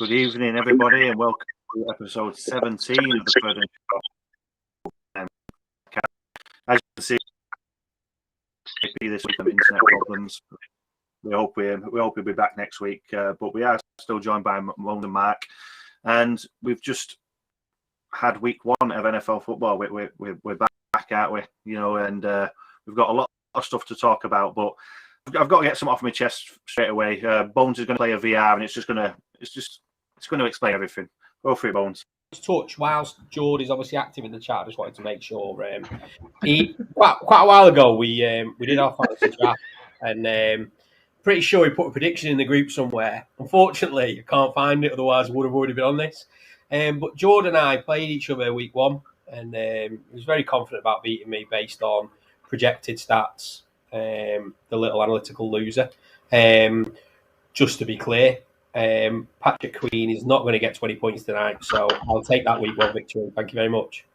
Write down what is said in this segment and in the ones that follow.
Good evening, everybody, and welcome to episode 17 of the Ferdinand Podcast. As you can see, this week of internet problems. We hope we'll be back next week, but we are still joined by Moan and Mark, and we've just had week one of NFL football. We're back, aren't we? You know, and we've got a lot of stuff to talk about, but I've got to get some off my chest straight away. Bones is going to play a VR, and it's going to explain everything. Go for it, Bones. Touch whilst Geordie's obviously active in the chat. I just wanted to make sure. Quite a while ago, we did our fantasy draft, and pretty sure he put a prediction in the group somewhere. Unfortunately, I can't find it. Otherwise, I would have already been on this. But Jordan and I played each other week one, and he was very confident about beating me based on projected stats. The little analytical loser. Just to be clear, Patrick Queen is not going to get 20 points tonight, so I'll take that week one victory. Thank you very much.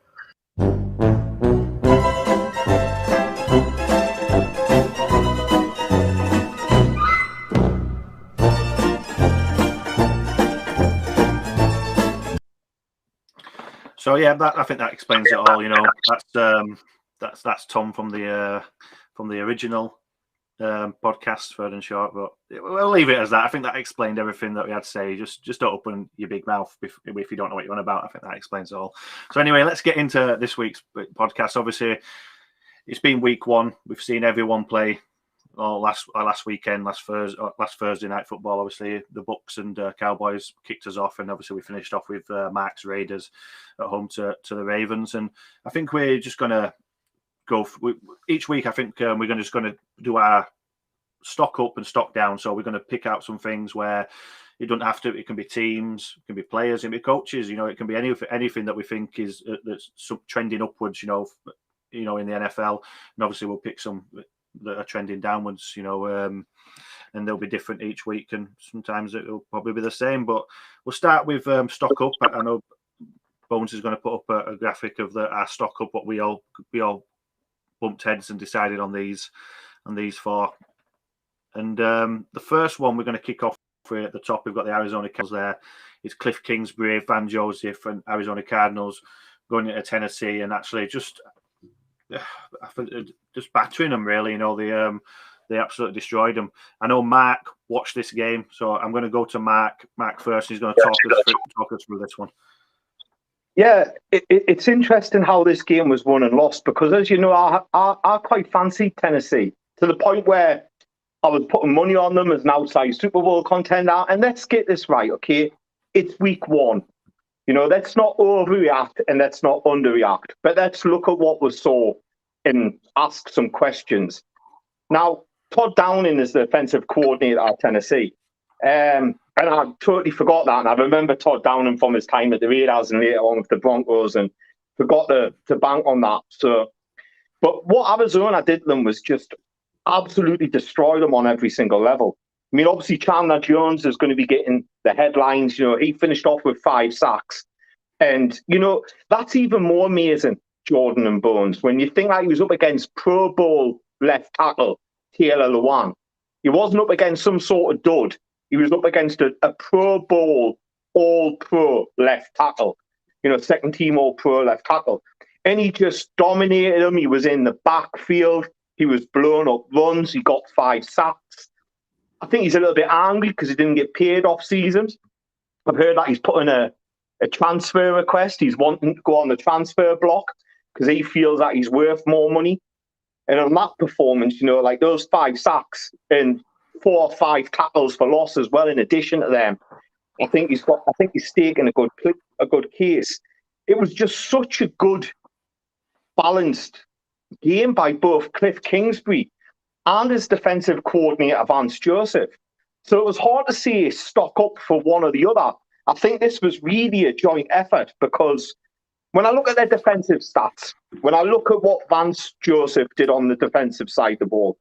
So yeah, I think that explains it all. You know, that's Tom from the original podcast, Ferdinand Short, but we'll leave it as that. I think that explained everything that we had to say. Just don't open your big mouth if you don't know what you're on about. I think that explains it all. So anyway, let's get into this week's podcast. Obviously, it's been week one. We've seen everyone play last weekend, last Thursday night football. Obviously, the Bucks and Cowboys kicked us off, and obviously we finished off with Mark's Raiders at home to the Ravens. And I think we're just going to go each week. I think we're just going to do our stock up and stock down. So we're going to pick out some things where it doesn't have to. It can be teams, it can be players, it can be coaches. You know, it can be anything that we think is that's trending upwards. You know, in the NFL, and obviously we'll pick some that are trending downwards. You know, and they'll be different each week, and sometimes it'll probably be the same. But we'll start with stock up. I know Bones is going to put up a graphic of our stock up. What we all bumped heads and decided on these four. And the first one we're going to kick off with at the top. We've got the Arizona Cardinals there. It's Cliff Kingsbury, Van Joseph, and Arizona Cardinals going into Tennessee, and actually just battering them. Really, you know, they absolutely destroyed them. I know Mark watched this game, so I'm going to go to Mark first. He's going to talk us through this one. Yeah, it's interesting how this game was won and lost, because, as you know, I quite fancied Tennessee to the point where I was putting money on them as an outside Super Bowl contender. And let's get this right, okay? It's week one. You know, let's not overreact and let's not underreact. But let's look at what was saw and ask some questions. Now, Todd Downing is the defensive coordinator at Tennessee. And I totally forgot that. And I remember Todd Downing from his time at the Raiders and later on with the Broncos, and forgot to bank on that. So, but what Arizona did to them was just absolutely destroy them on every single level. I mean, obviously, Chandler Jones is going to be getting the headlines. You know, he finished off with 5 sacks. And, you know, that's even more amazing, Jordan and Bones, when you think that he was up against Pro Bowl left tackle Taylor Lewan. He wasn't up against some sort of dud. He was up against a Pro Bowl All-Pro left tackle, you know, second-team All-Pro left tackle. And he just dominated him. He was in the backfield. He was blowing up runs. He got 5 sacks. I think he's a little bit angry because he didn't get paid off seasons. I've heard that he's putting a transfer request. He's wanting to go on the transfer block because he feels that he's worth more money. And on that performance, you know, like those 5 sacks and 4 or 5 tackles for loss as well, in addition to them, I think he's staking a good case. It was just such a good, balanced game by both Cliff Kingsbury and his defensive coordinator, Vance Joseph. So it was hard to say stock up for one or the other. I think this was really a joint effort, because when I look at their defensive stats, when I look at what Vance Joseph did on the defensive side of the ball,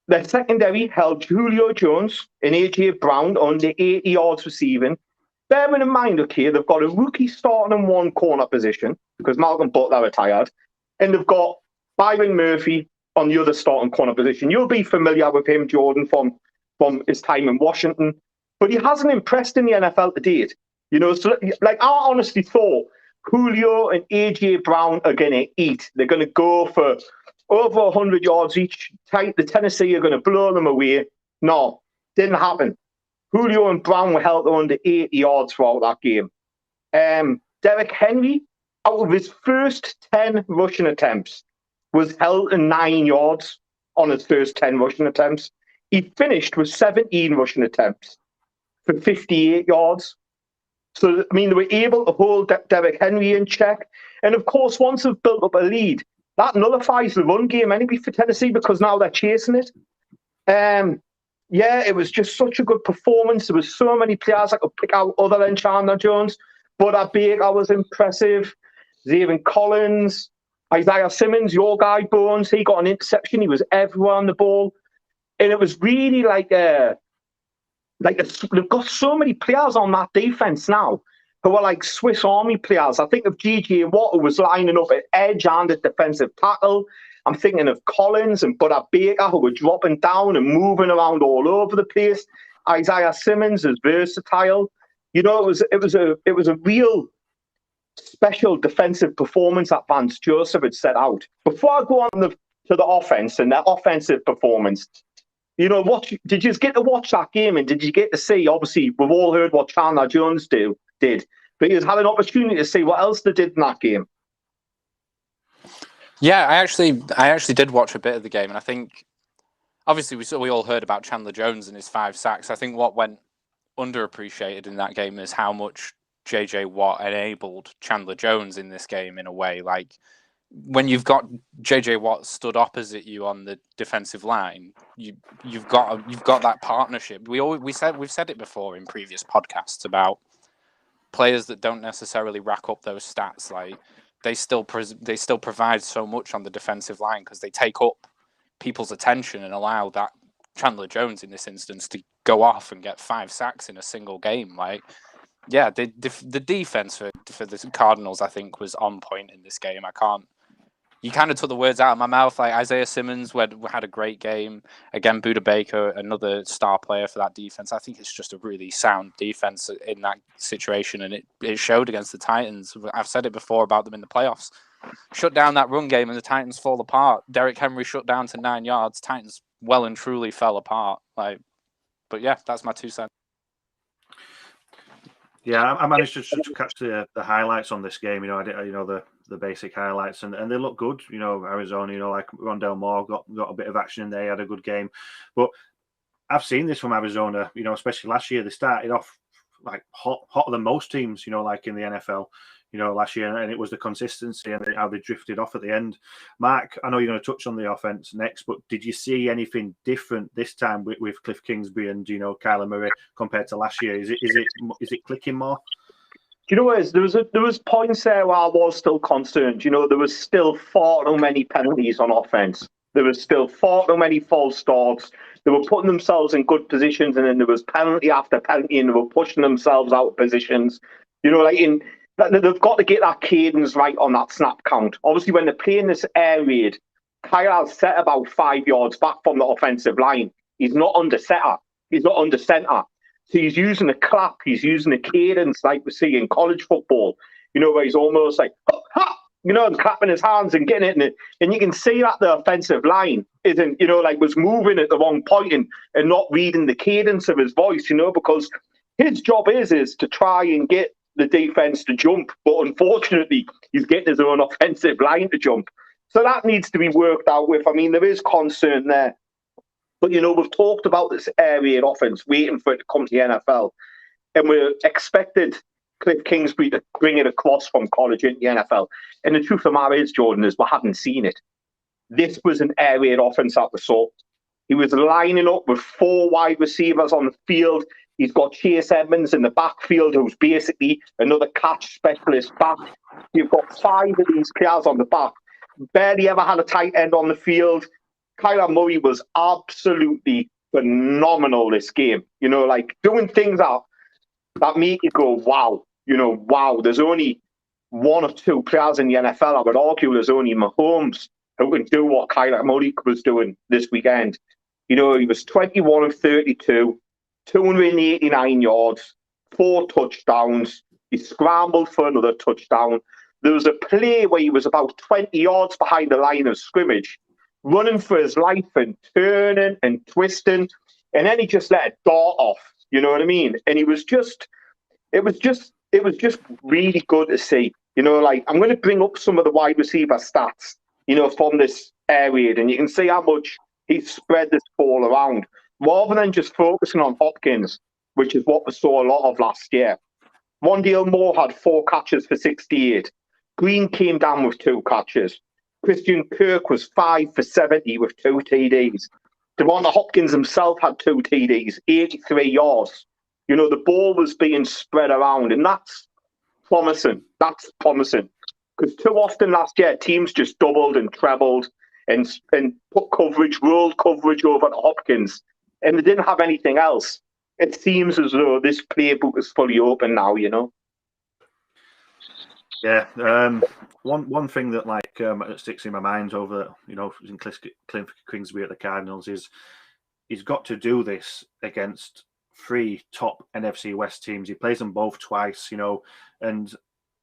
their secondary held Julio Jones and A.J. Brown under 80 yards receiving. Bearing in mind, okay, they've got a rookie starting in one corner position because Malcolm Butler retired, and they've got Byron Murphy on the other starting corner position. You'll be familiar with him, Jordan, from his time in Washington. but he hasn't impressed in the NFL to date. You know, so like I honestly thought Julio and AJ Brown are going to eat. They're going to go for over 100 yards each. The Tennessee are going to blow them away. No, didn't happen. Julio and Brown were held to under 80 yards throughout that game. Derrick Henry, out of his first 10 rushing attempts, was held to 9 yards on his first 10 rushing attempts. He finished with 17 rushing attempts for 58 yards. So, I mean, they were able to hold Derrick Henry in check. And, of course, once they've built up a lead, that nullifies the run game anyway for Tennessee because now they're chasing it. Yeah, it was just such a good performance. There was so many players I could pick out other than Chandler Jones. But Baker was impressive. Zaven Collins, Isaiah Simmons, your guy Bones, he got an interception. He was everywhere on the ball. And it was really they've got so many players on that defense now who are like Swiss Army players. I think of J.J. Watt, who was lining up at edge and at defensive tackle. I'm thinking of Collins and Buda Baker, who were dropping down and moving around all over the place. Isaiah Simmons is versatile. You know, it was a real special defensive performance that Vance Joseph had set out. Before I go on to the offense and their offensive performance, you know, did you get to watch that game and did you get to see? Obviously, we've all heard what Chandler Jones did, but you had an opportunity to see what else they did in that game. Yeah, I actually did watch a bit of the game, and I think obviously we all heard about Chandler Jones and his 5 sacks. I think what went underappreciated in that game is how much JJ Watt enabled Chandler Jones in this game in a way. Like when you've got JJ Watt stood opposite you on the defensive line, you've got that partnership. We've said it before in previous podcasts about players that don't necessarily rack up those stats. Like they still provide so much on the defensive line because they take up people's attention and allow that Chandler Jones in this instance to go off and get 5 sacks in a single game. Like, yeah, the defense for the Cardinals, I think, was on point in this game. You kind of took the words out of my mouth. Like Isaiah Simmons had a great game. Again, Buda Baker, another star player for that defense. I think it's just a really sound defense in that situation, and it showed against the Titans. I've said it before about them in the playoffs. Shut down that run game and the Titans fall apart. Derrick Henry shut down to 9 yards. Titans well and truly fell apart. But yeah, that's my 2 cents. Yeah, I managed to catch the highlights on this game. You know, I did, the basic highlights, and they look good. You know, Arizona, you know, like Rondale Moore got a bit of action in there. He had a good game, but I've seen this from Arizona. You know, especially last year, they started off like hotter than most teams. You know, like in the NFL. You know, last year, and it was the consistency and how they drifted off at the end. Mark, I know you're going to touch on the offense next, but did you see anything different this time with Cliff Kingsbury and Kyler Murray compared to last year? Is it clicking more? Do you know what? There was points there where I was still concerned. You know, there was still far too many penalties on offense. There was still far too many false starts. They were putting themselves in good positions, and then there was penalty after penalty, and they were pushing themselves out of positions. You know, they've got to get that cadence right on that snap count. Obviously, when they're playing this air raid, Kyle's set about 5 yards back from the offensive line. He's not under center. He's not under center. So he's using a clap. He's using a cadence like we see in college football, you know, where he's almost like, ha, ha, you know, and clapping his hands and getting it in it. And you can see that the offensive line isn't, you know, like was moving at the wrong point and not reading the cadence of his voice, you know, because his job is to try and get the defense to jump, but unfortunately, he's getting his own offensive line to jump. So that needs to be worked out with. I mean, there is concern there. But, you know, we've talked about this air raid offense waiting for it to come to the NFL. And we're expected Cliff Kingsbury to bring it across from college into the NFL. And the truth of the matter is, Jordan, is we haven't seen it. This was an air raid offense that we saw. He was lining up with 4 wide receivers on the field. He's got Chase Edmonds in the backfield, who's basically another catch specialist back. You've got 5 of these players on the back. Barely ever had a tight end on the field. Kyler Murray was absolutely phenomenal this game. You know, like doing things that make you go, wow. You know, wow. There's only 1 or 2 players in the NFL. I would argue there's only Mahomes who can do what Kyler Murray was doing this weekend. You know, he was 21 of 32. 289 yards, 4 touchdowns. He scrambled for another touchdown. There was a play where he was about 20 yards behind the line of scrimmage, running for his life and turning and twisting, and then he just let it dart off. You know what I mean? And it was just really good to see. You know, like, I'm going to bring up some of the wide receiver stats, you know, from this air raid, and you can see how much he's spread this ball around, rather than just focusing on Hopkins, which is what we saw a lot of last year. Wandale Moore had 4 catches for 68. Green came down with 2 catches. Christian Kirk was 5 for 70 with 2 TDs. DeVonta Hopkins himself had 2 TDs, 83 yards. You know, the ball was being spread around, and that's promising. That's promising. Because too often last year, teams just doubled and trebled and put coverage, rolled coverage over to Hopkins, and they didn't have anything else. It seems as though this playbook is fully open now, you know? Yeah. One thing that that sticks in my mind over, you know, in Cliff Kingsbury at the Cardinals is he's got to do this against 3 top NFC West teams. He plays them both twice, you know, and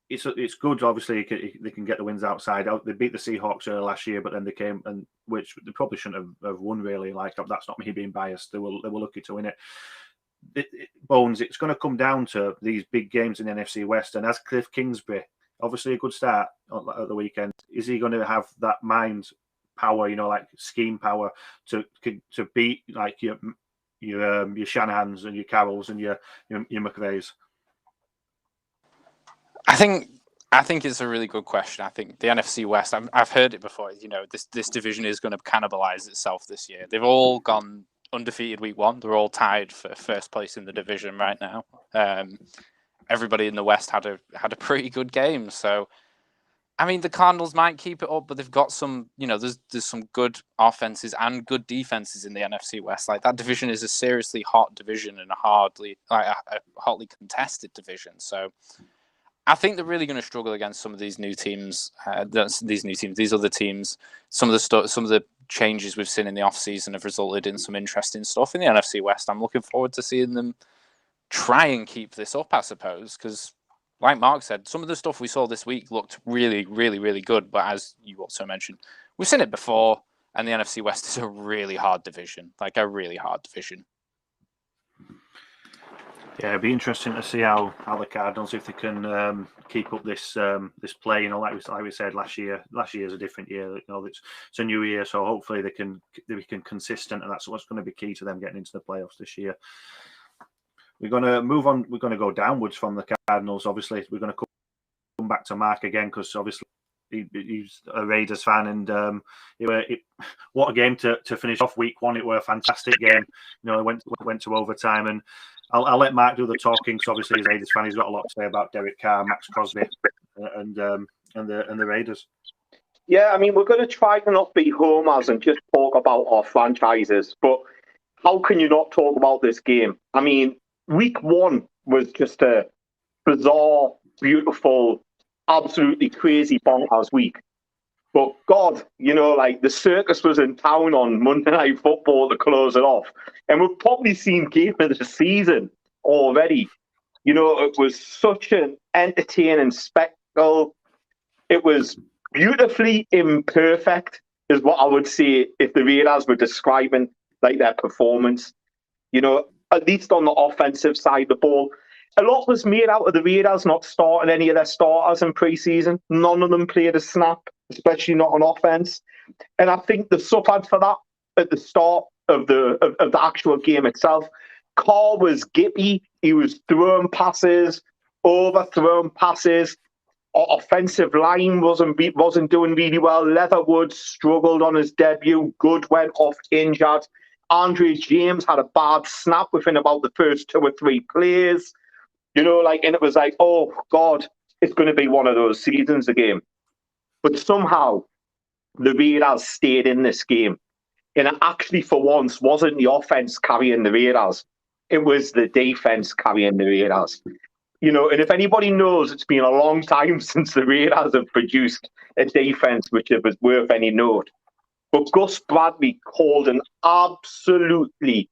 it's good. Obviously, they can get the wins outside. They beat the Seahawks earlier last year, but then they came which they probably shouldn't have won. Really, like, that's not me being biased. They were lucky to win it. Bones, it's going to come down to these big games in the NFC West, and as Cliff Kingsbury, obviously a good start at the weekend, is he going to have that mind power, you know, like scheme power to beat like your Shanahans and your Carrolls and your McVays? I think it's a really good question. I think the NFC West, I've heard it before, you know, this division is going to cannibalize itself this year. They've all gone undefeated week 1. They're all tied for first place in the division right now. Everybody in the West had a pretty good game. So, I mean, the Cardinals might keep it up, but they've got some, you know, there's some good offenses and good defenses in the NFC West. Like, that division is a seriously hot division and a hotly contested division. So, I think they're really going to struggle against some of these new teams. These other teams. Some of the changes we've seen in the offseason have resulted in some interesting stuff in the NFC West. I'm looking forward to seeing them try and keep this up, I suppose, because, like Mark said, some of the stuff we saw this week looked really, really, really good. But as you also mentioned, we've seen it before, and the NFC West is a really hard division, like a really hard division. Yeah, it'd be interesting to see how the Cardinals, if they can keep up this play. You know, like we said last year. Last year is a different year. You know, it's a new year, so hopefully they can consistent, and that's what's going to be key to them getting into the playoffs this year. We're going to move on. We're going to go downwards from the Cardinals. Obviously, we're going to come back to Mark again because obviously he's a Raiders fan, and what a game to finish off week 1. It were a fantastic game. You know, it went to overtime, and I'll let Mark do the talking because obviously he's a Raiders fan. He's got a lot to say about Derek Carr, Max Crosby, and the Raiders. Yeah, I mean, we're going to try to not be homers and just talk about our franchises, but how can you not talk about this game? I mean, week 1 was just a bizarre, beautiful, absolutely crazy bonkers week. But God, you know, like, the circus was in town on Monday Night Football to close it off. And we've probably seen game of the season already. You know, it was such an entertaining spectacle. It was beautifully imperfect, is what I would say if the Raiders were describing like their performance. You know, at least on the offensive side of the ball. A lot was made out of the Raiders not starting any of their starters in preseason. None of them played a snap, especially not on offense. And I think they suffered for that at the start of the actual game itself. Carr was gippy. He was throwing passes, overthrown passes. Our offensive line wasn't doing really well. Leatherwood struggled on his debut. Good went off injured. Andre James had a bad snap within about the first 2 or 3 plays. You know, like, and it was like, oh, God, it's going to be one of those seasons again. But somehow, the Raiders stayed in this game. And it actually, for once, wasn't the offense carrying the Raiders. It was the defense carrying the Raiders. You know, and if anybody knows, it's been a long time since the Raiders have produced a defense which was worth any note. But Gus Bradley called an absolutely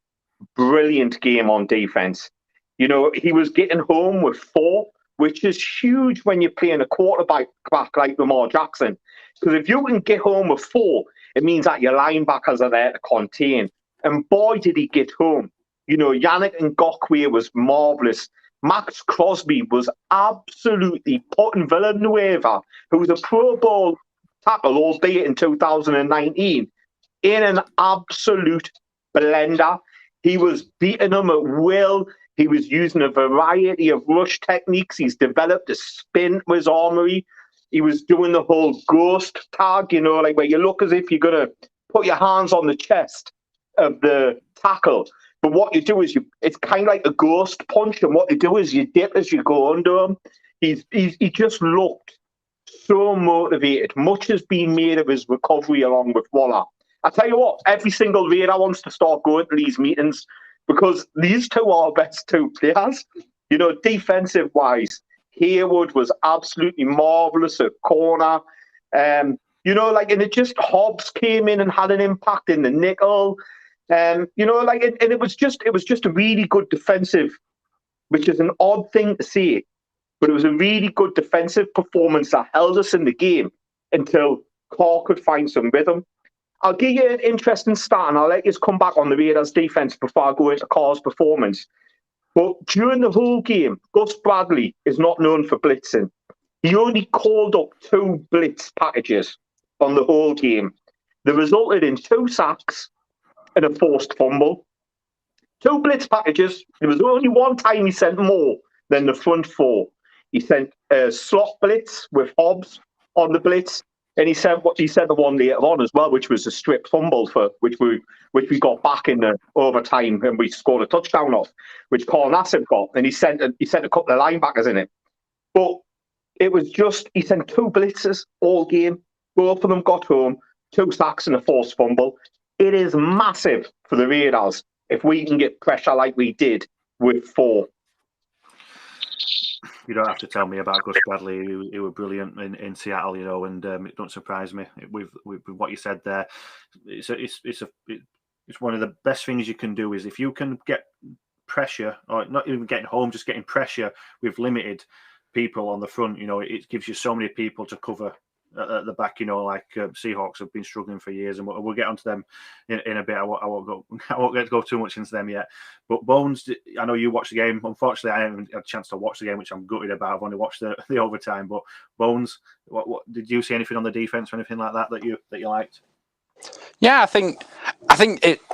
brilliant game on defense. You know, he was getting home with 4, which is huge when you're playing a quarterback back like Lamar Jackson. Because if you can get home with 4, it means that your linebackers are there to contain. And boy, did he get home. You know, Yannick Ngakoue was marvellous. Max Crosby was absolutely putting Villanueva, who was a Pro Bowl tackle, albeit in 2019, in an absolute blender. He was beating them at will. He was using a variety of rush techniques. He's developed a spin with his armory. He was doing the whole ghost tag, you know, like where you look as if you're going to put your hands on the chest of the tackle. But what you do is it's kind of like a ghost punch. And what you do is you dip as you go under him. He just looked so motivated. Much has been made of his recovery along with Waller. I tell you what, every single Raider wants to start going to these meetings because these two are our best 2 players. You know, defensive-wise, Haywood was absolutely marvellous at corner. You know, like, and it just Hobbs came in and had an impact in the nickel. You know, like, and it was just a really good defensive, which is an odd thing to say, but it was a really good defensive performance that held us in the game until Carr could find some rhythm. I'll give you an interesting stat, and I'll let you come back on the Raiders' defense before I go into Carr's performance. But during the whole game, Gus Bradley is not known for blitzing. He only called up 2 blitz packages on the whole game. They resulted in 2 sacks and a forced fumble. 2 blitz packages. There was only one time he sent more than the front 4. He sent a slot blitz with Hobbs on the blitz, and he sent the one later on as well, which was a strip fumble for which we got back in the overtime and we scored a touchdown off, which Carl Nassib got, and he sent a couple of linebackers in it. But it was just he sent 2 blitzes all game. Both of them got home, 2 sacks and a forced fumble. It is massive for the Raiders if we can get pressure like we did with 4. You don't have to tell me about Gus Bradley. He was brilliant in Seattle, you know, and it don't surprise me with what you said there. It's one of the best things you can do is if you can get pressure, or not even getting home, just getting pressure with limited people on the front. You know, it gives you so many people to cover at the back. You know, like Seahawks have been struggling for years, and we'll get onto them in a bit. I won't get to go too much into them yet. But Bones, I know you watched the game. Unfortunately, I haven't had a chance to watch the game, which I'm gutted about. I've only watched the overtime. But Bones, what did you see anything on the defense or anything like that you liked? Yeah, I think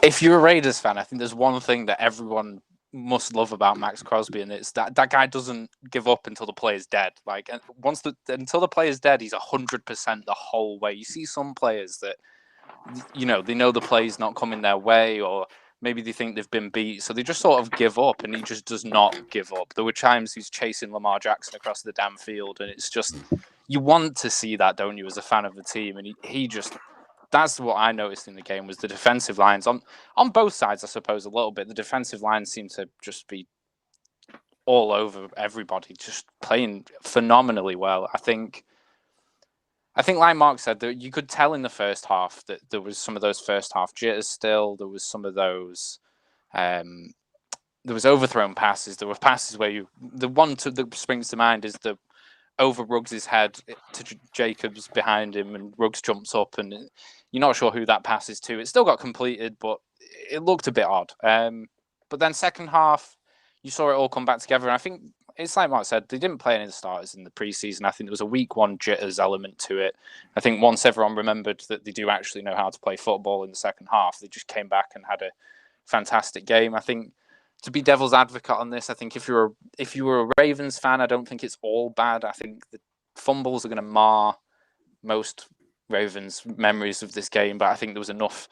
if you're a Raiders fan, I think there's one thing that everyone must love about Max Crosby, and it's that guy doesn't give up until the play is dead. Like, until the play is dead, he's 100% the whole way. You see some players that, you know, they know the play's not coming their way, or maybe they think they've been beat, so they just sort of give up, and he just does not give up. There were times he's chasing Lamar Jackson across the damn field, and it's just, you want to see that, don't you, as a fan of the team? And he just, that's what I noticed in the game, was the defensive lines on both sides, I suppose, a little bit. The defensive lines seem to just be all over everybody, just playing phenomenally well. I think like Mark said, that you could tell in the first half that there was some of those first half jitters still. There was some of those, there was overthrown passes. There were passes where the one that springs to mind is the over Ruggs' head to Jacobs behind him, and Ruggs jumps up, and you're not sure who that pass is to. It still got completed, but it looked a bit odd. But then second half, you saw it all come back together, and I think it's like Mark said, they didn't play any of the starters in the preseason. I think there was a week 1 jitters element to it. I think once everyone remembered that they do actually know how to play football in the second half, they just came back and had a fantastic game. I think, to be devil's advocate on this, I think if you were a Ravens fan, I don't think it's all bad. I think the fumbles are going to mar most Ravens memories of this game, but I think there was enough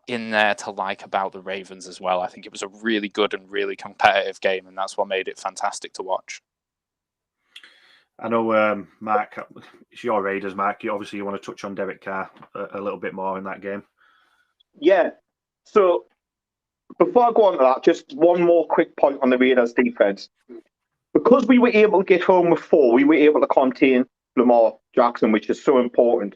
in there to like about the Ravens as well. I think it was a really good and really competitive game, and that's what made it fantastic to watch. I know, Mark, it's your Raiders, Mark. You want to touch on Derek Carr a little bit more in that game. Yeah. So before I go on to that, just one more quick point on the Raiders defense. Because we were able to get home with 4, we were able to contain Lamar Jackson, which is so important.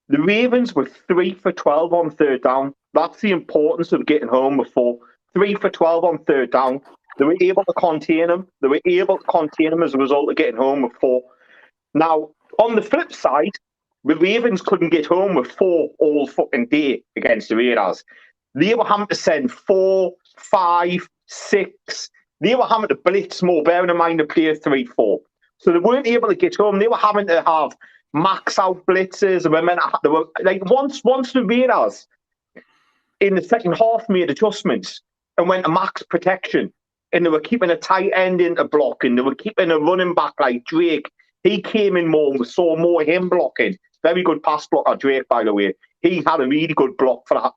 The Ravens were 3 for 12 on third down. That's the importance of getting home with 4. 3 for 12 on third down. They were able to contain him. They were able to contain him as a result of getting home with 4. Now, on the flip side, the Ravens couldn't get home with 4 all fucking day against the Raiders. They were having to send 4, 5, 6. They were having to blitz more, bearing in mind the player 3-4. So they weren't able to get home. They were having to have max out blitzes. They were like once the Raiders in the second half made adjustments and went to max protection, and they were keeping a tight end into block, and they were keeping a running back like Drake. He came in more. We saw more of him blocking. Very good pass blocker, Drake, by the way. He had a really good block for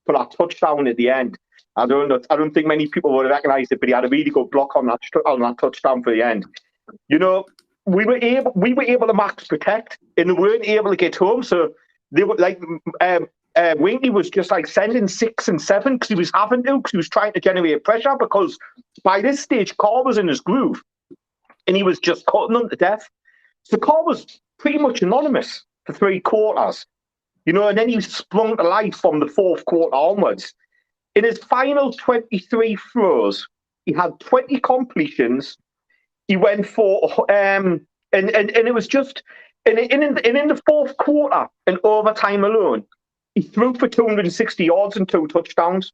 that touchdown at the end. I don't think many people would have recognised it, but he had a really good block on that touchdown for the end. You know, we were able to max protect, and they weren't able to get home. So they were like, Winky was just like sending 6 and 7 because he was having to, because he was trying to generate pressure. Because by this stage, Carr was in his groove, and he was just cutting them to death. So Carr was pretty much anonymous for 3 quarters, you know, and then he sprung to life from the 4th quarter onwards. In his final 23 throws, he had 20 completions. He went for and it was just in the 4th quarter and overtime alone, he threw for 260 yards and 2 touchdowns,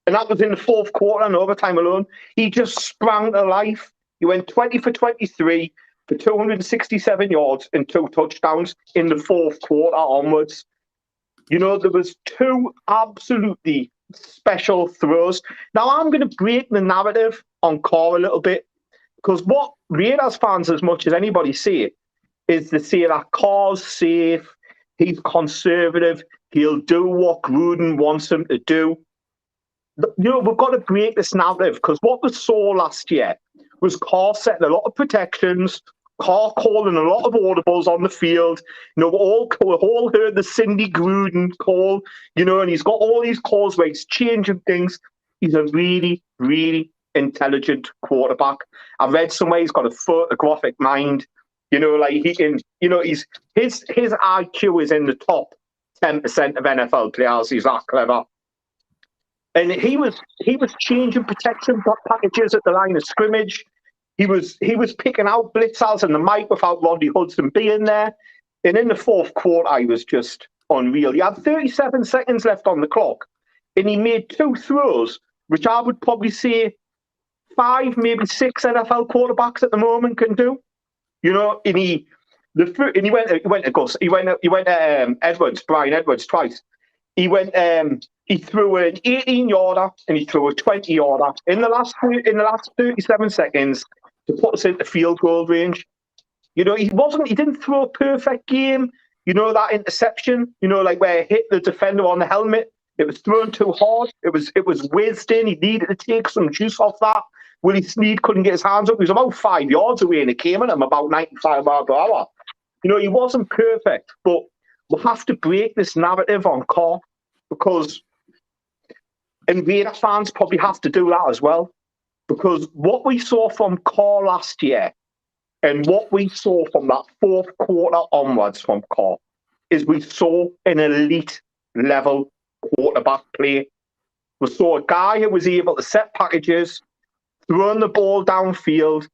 and that was in the 4th quarter and overtime alone. He just sprang to life. He went 20 for 23 for 267 yards and 2 touchdowns in the 4th quarter onwards. You know, there was 2 absolutely special throws. Now, I'm going to break the narrative on Carr a little bit, because what Raiders fans, as much as anybody say, is to say that Carr's safe, he's conservative, he'll do what Gruden wants him to do. You know, we've got to break this narrative, because what we saw last year was Carr setting a lot of protections, Carr calling a lot of audibles on the field. You know, we all heard the Cindy Gruden call, you know, and he's got all these calls where he's changing things. He's a really, really intelligent quarterback. I read somewhere he's got a photographic mind. You know, like he can, you know, his IQ is in the top 10% of NFL players. He's that clever. And he was changing protection packages at the line of scrimmage. He was picking out blitzers in the mic without Rodney Hudson being there. And in the 4th quarter, he was just unreal. He had 37 seconds left on the clock, and he made 2 throws, which I would probably say 5, maybe 6 NFL quarterbacks at the moment can do. You know, and he went to Edwards, Brian Edwards, twice. He threw an 18-yarder and he threw a 20-yarder in the last 37 seconds to put us into field goal range. You know, he didn't throw a perfect game. You know, that interception, you know, like where it hit the defender on the helmet, it was thrown too hard. It was whizzed in. He needed to take some juice off that. Willie Snead couldn't get his hands up. He was about 5 yards away and it came at him about 95 miles per hour. You know, he wasn't perfect, but we'll have to break this narrative on Carr, because, and Raider fans probably have to do that as well, because what we saw from Carr last year and what we saw from that 4th quarter onwards from Carr is we saw an elite level quarterback play. We saw a guy who was able to set packages, throwing the ball downfield.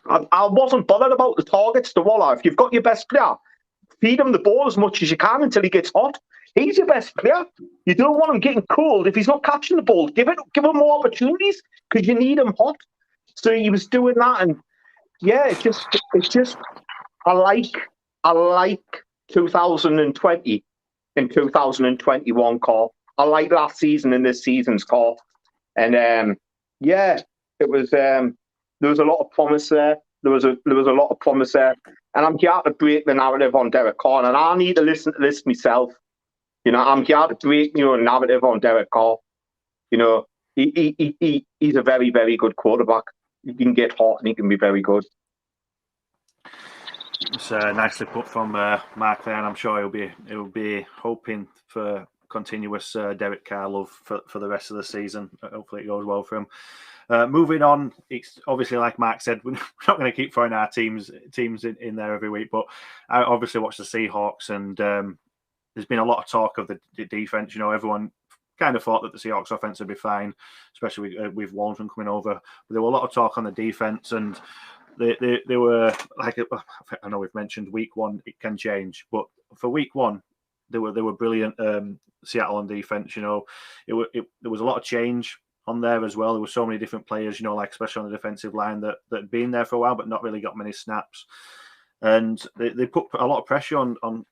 I wasn't bothered about the targets to Waller. If you've got your best player, feed him the ball as much as you can until he gets hot. He's your best player. You don't want him getting cold. If he's not catching the ball, give him more opportunities, because you need him hot. So he was doing that, and yeah, it's just I like 2020 and 2021 Carr. I like last season and this season's Carr, and yeah, it was there was a lot of promise there. There was a lot of promise there, and I'm here to break the narrative on Derek Carr, and I need to listen to this myself. You know, I'm here to break your narrative on Derek Carr. You know, he's a very, very good quarterback. He can get hot and he can be very good. It's nicely put from Mark there, and I'm sure he'll be hoping for continuous Derek Carr love for the rest of the season. Hopefully it goes well for him. Moving on, it's obviously, like Mark said, we're not going to keep throwing our teams in there every week, but I obviously watch the Seahawks, and there's been a lot of talk of the defense. You know, everyone kind of thought that the Seahawks offense would be fine, especially with Waldron coming over. But there were a lot of talk on the defense, and they were like, I know we've mentioned week one it can change, but for week one they were brilliant. Seattle on defense, there was a lot of change on there as well. There were so many different players, like especially on the defensive line that had been there for a while but not really got many snaps, and they put a lot of pressure on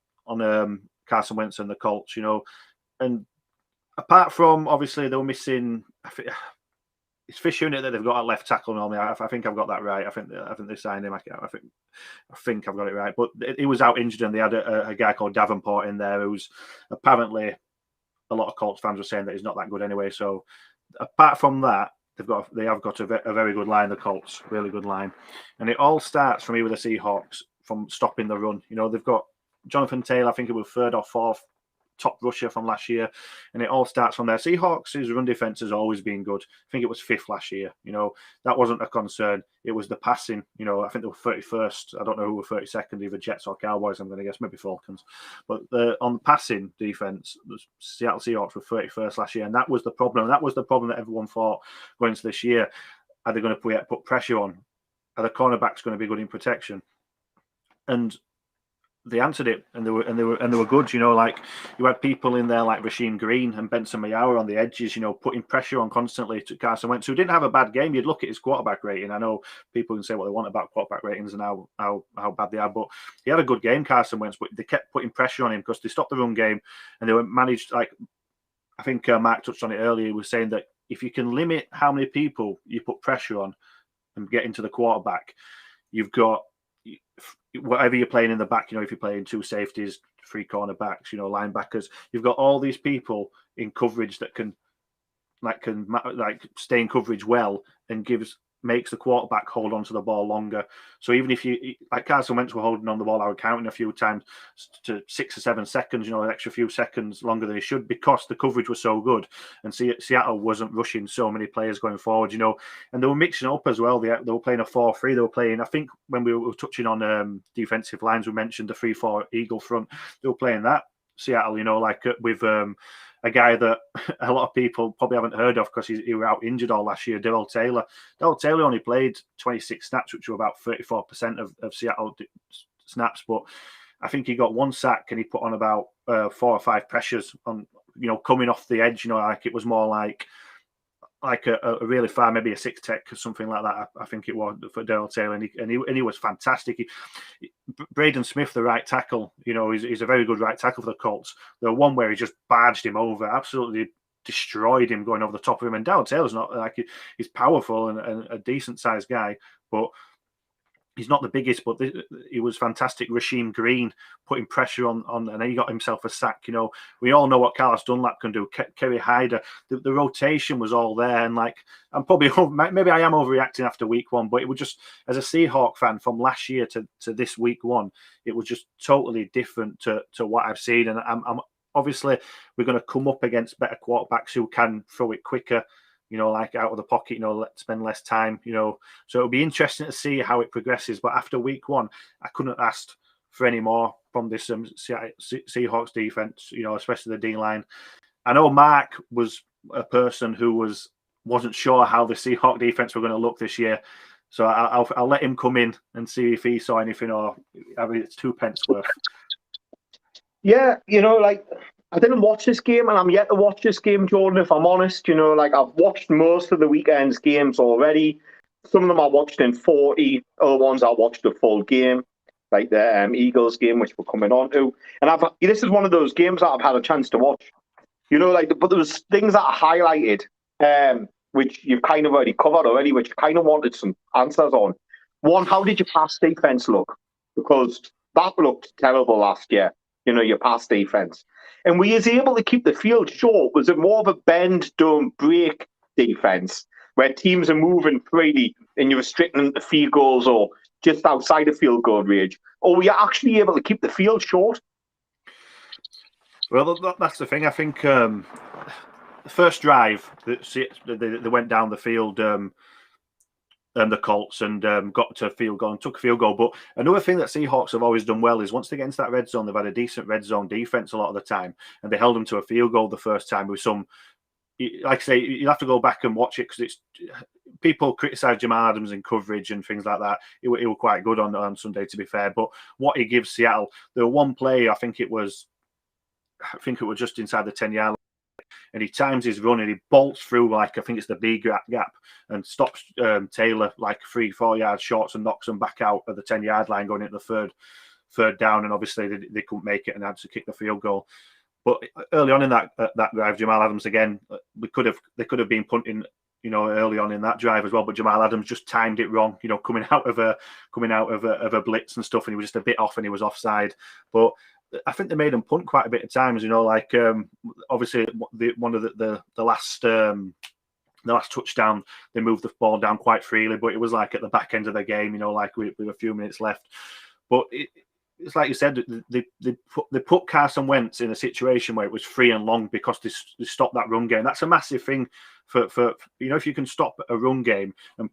Carson Wentz and the Colts, and apart from obviously they were missing, it's Fisher in it that they've got at left tackle normally. I think I've got that right. I think they signed him. I think I've got it right. But he was out injured, and they had a guy called Davenport in there who's apparently a lot of Colts fans were saying that he's not that good anyway. So apart from that, they have got a very good line. The Colts, really good line, and it all starts for me with the Seahawks from stopping the run. They've got Jonathan Taylor. I think it was third or fourth top rusher from last year, and it all starts from there. Seahawks' run defense has always been good. I think it was fifth last year. That wasn't a concern. It was the passing. I think they were 31st. I don't know who were 32nd, either Jets or Cowboys. I'm going to guess maybe Falcons. But on the passing defense, the Seattle Seahawks were 31st last year, and that was the problem. That was the problem that everyone thought going into this year. Are they going to put pressure on? Are the cornerbacks going to be good in protection? And they answered it, and they were good. Like you had people in there like Rasheem Green and Benson Mayowa on the edges, putting pressure on constantly to Carson Wentz, who didn't have a bad game. You'd look at his quarterback rating. I know people can say what they want about quarterback ratings and how bad they are, but he had a good game, Carson Wentz. But they kept putting pressure on him because they stopped the run game, and they were managed. Like I think Mark touched on it earlier. He was saying that if you can limit how many people you put pressure on and get into the quarterback, you've got. Whatever you're playing in the back, if you're playing two safeties, three cornerbacks, linebackers, you've got all these people in coverage that can stay in coverage well and makes the quarterback hold on to the ball longer. So even if you, like Carson Wentz were holding on the ball, I was counting a few times to 6 or 7 seconds, an extra few seconds longer than he should because the coverage was so good. And Seattle wasn't rushing so many players going forward, and they were mixing up as well. They were playing a 4-3. They were playing, I think when we were touching on defensive lines, we mentioned the 3-4 Eagle front. They were playing that Seattle, with a guy that a lot of people probably haven't heard of because he was out injured all last year, Darrell Taylor. Darrell Taylor only played 26 snaps, which were about 34% of Seattle snaps, but I think he got 1 sack and he put on about 4 or 5 pressures on, coming off the edge, like it was more like a really far, maybe a 6-tech or something like that. I think it was for Darrell Taylor, and he was fantastic. Braden Smith, the right tackle, he's a very good right tackle for the Colts. The one where he just barged him over, absolutely destroyed him going over the top of him. And Darrell Taylor's not like he's powerful and a decent sized guy, but he's not the biggest, but he was fantastic. Rasheem Green putting pressure on, and he got himself a sack. We all know what Carlos Dunlap can do. Kerry Hyder, the rotation was all there. And I'm probably, maybe I am overreacting after week one, but it was just, as a Seahawk fan from last year to this week one, it was just totally different to what I've seen. And I'm obviously, we're going to come up against better quarterbacks who can throw it quicker, like out of the pocket, spend less time, So it'll be interesting to see how it progresses. But after week one, I couldn't have asked for any more from this Seahawks defense, especially the D-line. I know Mark was a person who wasn't sure how the Seahawks defense were going to look this year. So I'll let him come in and see if he saw anything, or it's 2 pence worth. Yeah, I didn't watch this game, and I'm yet to watch this game, Jordan, if I'm honest. I've watched most of the weekend's games already. Some of them I watched in 40. Other ones I watched the full game, like the Eagles game, which we're coming on to. And this is one of those games that I've had a chance to watch. But there was things that I highlighted, which you've kind of already covered already, which I kind of wanted some answers on. One, how did your pass defense look? Because that looked terrible last year, your pass defense. And were you able to keep the field short? Was it more of a bend, don't break defense where teams are moving freely and you're restricting them to field goals or just outside of field goal range? Or were you actually able to keep the field short? Well, that's the thing. I think the first drive, they went down the field, and the Colts, and got to field goal and took a field goal. But another thing that Seahawks have always done well is once they get into that red zone, they've had a decent red zone defense a lot of the time, and they held them to a field goal the first time with some like I say, you have to go back and watch it because it's people criticise Jamal Adams in coverage and things like that. He was quite good on Sunday, to be fair. But what he gives Seattle, there was one play, I think it was just inside the 10-yard line, and he times his run and he bolts through like, I think it's the B gap, and stops Taylor like 3-4 yards short and knocks him back out of the 10-yard line going into the third down, and obviously they couldn't make it and had to kick the field goal. But early on in that drive, Jamal Adams again, they could have been punting, early on in that drive as well. But Jamal Adams just timed it wrong, coming out of a blitz and stuff, and he was just a bit off and he was offside. But I think they made him punt quite a bit of times, obviously one of the last touchdown, they moved the ball down quite freely, but it was like at the back end of the game, like with a few minutes left. But it's like you said, they put Carson Wentz in a situation where it was free and long because they stopped that run game. That's a massive thing for if you can stop a run game and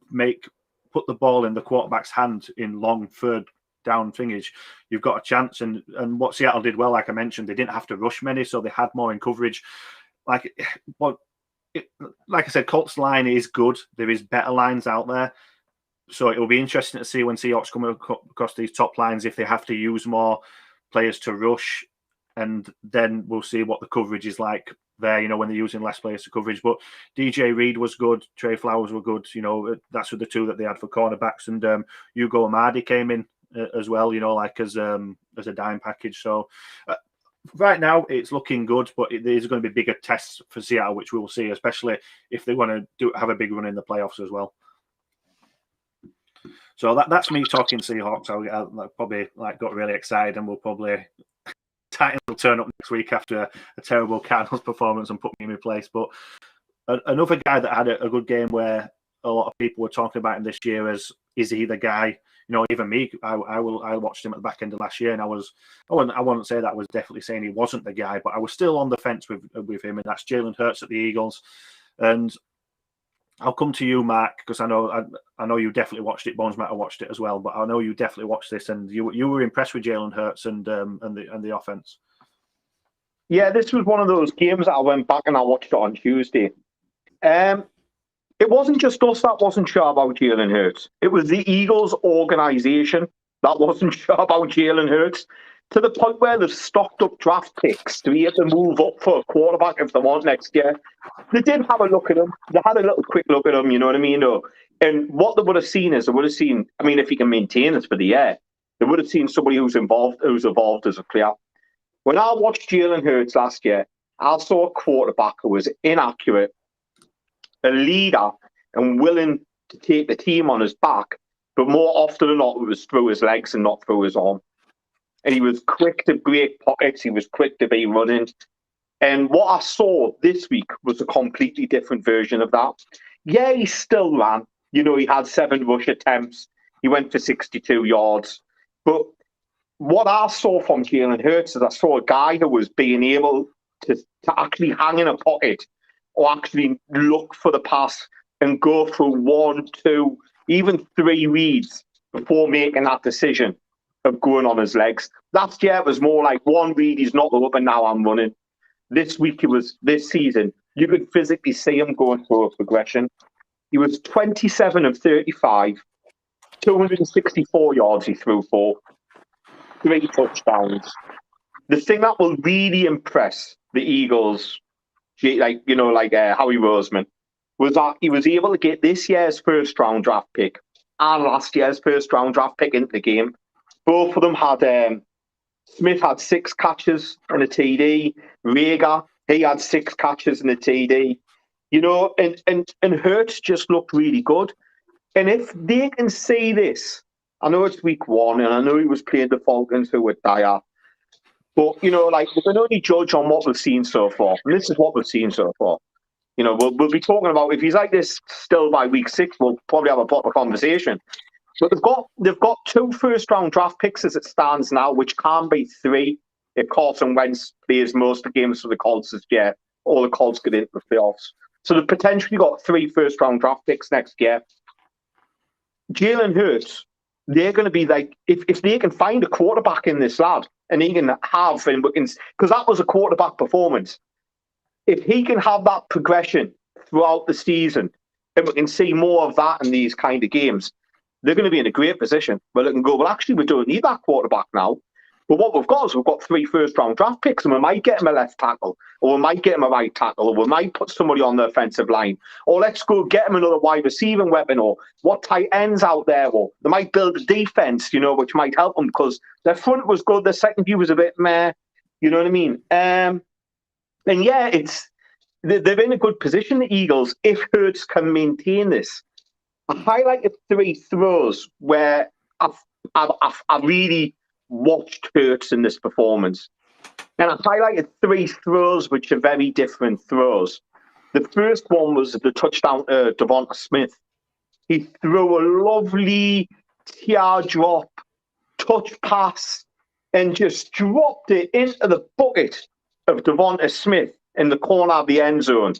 put the ball in the quarterback's hand in long third down thingage, you've got a chance. And what Seattle did well, like I mentioned, they didn't have to rush many, so they had more in coverage. Like I said, Colts line is good. There is better lines out there. So it will be interesting to see when Seahawks come across these top lines if they have to use more players to rush, and then we'll see what the coverage is like there, when they're using less players to coverage. But DJ Reed was good, Trey Flowers were good, that's the two that they had for cornerbacks, and Hugo Amadi came in as well, as a dime package. So right now it's looking good, but there's going to be bigger tests for Seattle, which we will see, especially if they want to have a big run in the playoffs as well. So that's me talking Seahawks. I probably got really excited, and we'll probably Titans will turn up next week after a terrible Cardinals performance and put me in my place. But another guy that had a good game where a lot of people were talking about him this year as, is he the guy? Even me, I watched him at the back end of last year, and I wouldn't say that I was definitely saying he wasn't the guy, but I was still on the fence with him, and that's Jalen Hurts at the Eagles. And I'll come to you, Mark, because I know you definitely watched it. Bones might have watched it as well, but I know you definitely watched this, and you were impressed with Jalen Hurts and the offense. Yeah, this was one of those games that I went back and I watched it on Tuesday. It wasn't just us that wasn't sure about Jalen Hurts. It was the Eagles organization that wasn't sure about Jalen Hurts, to the point where they've stocked up draft picks to be able to move up for a quarterback if they want next year. They did have a look at him. They had a little quick look at him, you know what I mean? And what they would have seen is, if he can maintain this for the year, they would have seen somebody who's evolved as a player. When I watched Jalen Hurts last year, I saw a quarterback who was inaccurate, a leader, and willing to take the team on his back, but more often than not, it was through his legs and not through his arm. And he was quick to break pockets. He was quick to be running. And what I saw this week was a completely different version of that. Yeah, he still ran. He had 7 rush attempts. He went for 62 yards. But what I saw from Jalen Hurts is I saw a guy who was being able to actually hang in a pocket or actually look for the pass and go through 1, 2, even 3 reads before making that decision of going on his legs. Last year it was more like 1 read, he's not up, and now I'm running. This season, you could physically see him going through a progression. He was 27 of 35, 264 yards he threw for, 3 touchdowns. The thing that will really impress the Eagles, Howie Roseman, was that he was able to get this year's first-round draft pick and last year's first-round draft pick into the game. Both of them had, Smith had 6 catches and a TD. Rager, he had 6 catches and a TD. And Hurts just looked really good. And if they can see this, I know it's week 1, and I know he was playing the Falcons who were dire, but, we can only judge on what we've seen so far. And this is what we've seen so far. We'll be talking about, if he's like this still by week 6, we'll probably have a proper conversation. But they've got 2 first-round draft picks as it stands now, which can be 3 if Carson Wentz plays most of the games for the Colts this year, or the Colts get into the playoffs. So they've potentially got 3 first-round draft picks next year. Jalen Hurts, they're going to be like, if they can find a quarterback in this lad, and he can have, because that was a quarterback performance. if he can have that progression throughout the season, and we can see more of that in these kind of games, they're going to be in a great position where they can go, well, actually, we don't need that quarterback now. But what we've got is we've got 3 first-round draft picks, and we might get him a left tackle, or we might get him a right tackle, or we might put somebody on the offensive line, or let's go get him another wide receiving weapon, or what tight ends out there, or they might build a defense, which might help them because their front was good, their secondary was a bit meh, you know what I mean? And yeah, they're in a good position, the Eagles, if Hurts can maintain this. I highlighted 3 throws where I really watched Hurts in this performance. And I highlighted 3 throws which are very different throws. The first one was the touchdown to Devonta Smith. He threw a lovely teardrop touch pass and just dropped it into the bucket of Devonta Smith in the corner of the end zone.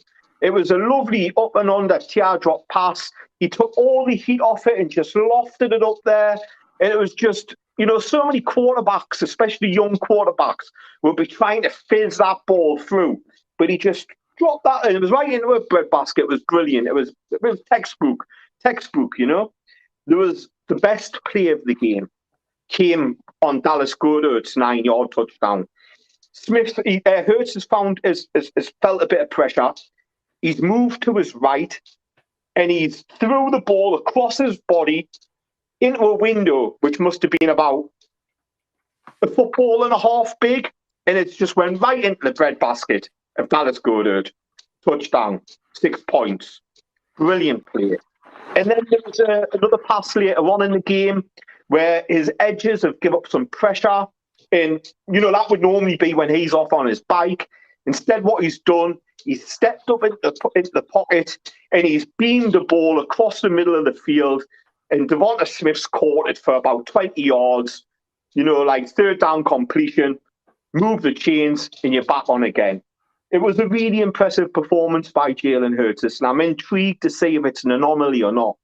It was a lovely up and under teardrop pass. He took all the heat off it and just lofted it up there. And it was just, so many quarterbacks, especially young quarterbacks, will be trying to fizz that ball through. But he just dropped that, and it was right into a breadbasket. It was brilliant. It was textbook, There was the best play of the game came on Dallas Goedert's 9-yard touchdown. Hurts has felt a bit of pressure. He's moved to his right, and he's threw the ball across his body into a window, which must have been about a football and a half big, and it just went right into the breadbasket of Dallas Goedert. Touchdown, 6 points. Brilliant play. And then there was another pass later on in the game where his edges have given up some pressure, and, that would normally be when he's off on his bike. Instead, what he's done, he's stepped up into the pocket, and he's beamed the ball across the middle of the field, and Devonta Smith's caught it for about 20 yards, like third down completion, move the chains, and you're back on again. It was a really impressive performance by Jalen Hurts, and I'm intrigued to see if it's an anomaly or not.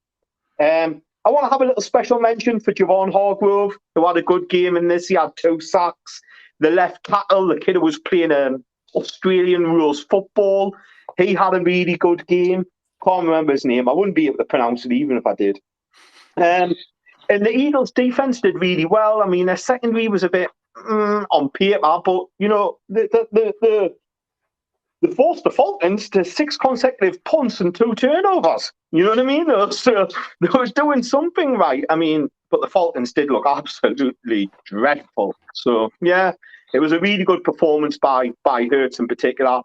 I want to have a little special mention for Javon Hargrove, who had a good game in this. He had 2 sacks. The left tackle, the kid who was playing Australian rules football, he had a really good game. Can't remember his name. I wouldn't be able to pronounce it even if I did. And the Eagles' defense did really well. I mean, their secondary was a bit on paper, but they forced the Falcons to 6 consecutive punts and 2 turnovers. You know what I mean? So they were doing something right. I mean, but the Falcons did look absolutely dreadful. So yeah, it was a really good performance by Hurts in particular.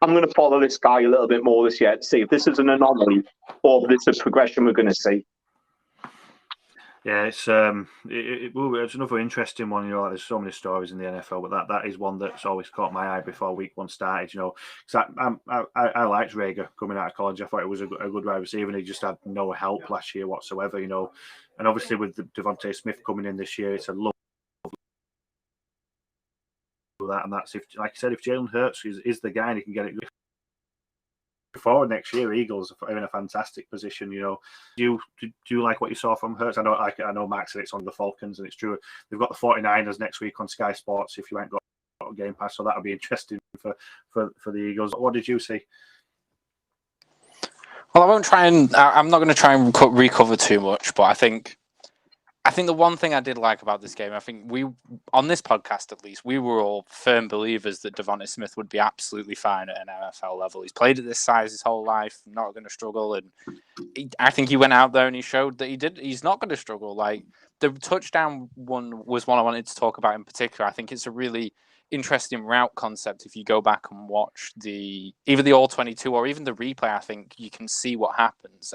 I'm going to follow this guy a little bit more this year to see if this is an anomaly or if this is a progression we're going to see. Yeah, it's another interesting one. There's so many stories in the NFL, but that is one that's always caught my eye before week 1 started. Because I liked Rager coming out of college. I thought it was a good wide receiver, and he just had no help last year whatsoever. And obviously with Devonta Smith coming in this year, it's a love that, and that's if, like I said, if Jalen Hurts is the guy and he can get it before next year, Eagles are in a fantastic position. Do you like what you saw from Hurts? I know Max said it's on the Falcons, and it's true. They've got the 49ers next week on Sky Sports if you ain't got a Game Pass, so that'll be interesting for the Eagles. What did you see? Well, I'm not going to try and recover too much, but I think the one thing I did like about this game, I think on this podcast at least, we were all firm believers that Devonta Smith would be absolutely fine at an NFL level. He's played at this size his whole life, not going to struggle. And I think he went out there and he showed that he's not going to struggle. Like, the touchdown one was one I wanted to talk about in particular. I think it's a really interesting route concept. If you go back and watch either the All-22 or even the replay, I think you can see what happens.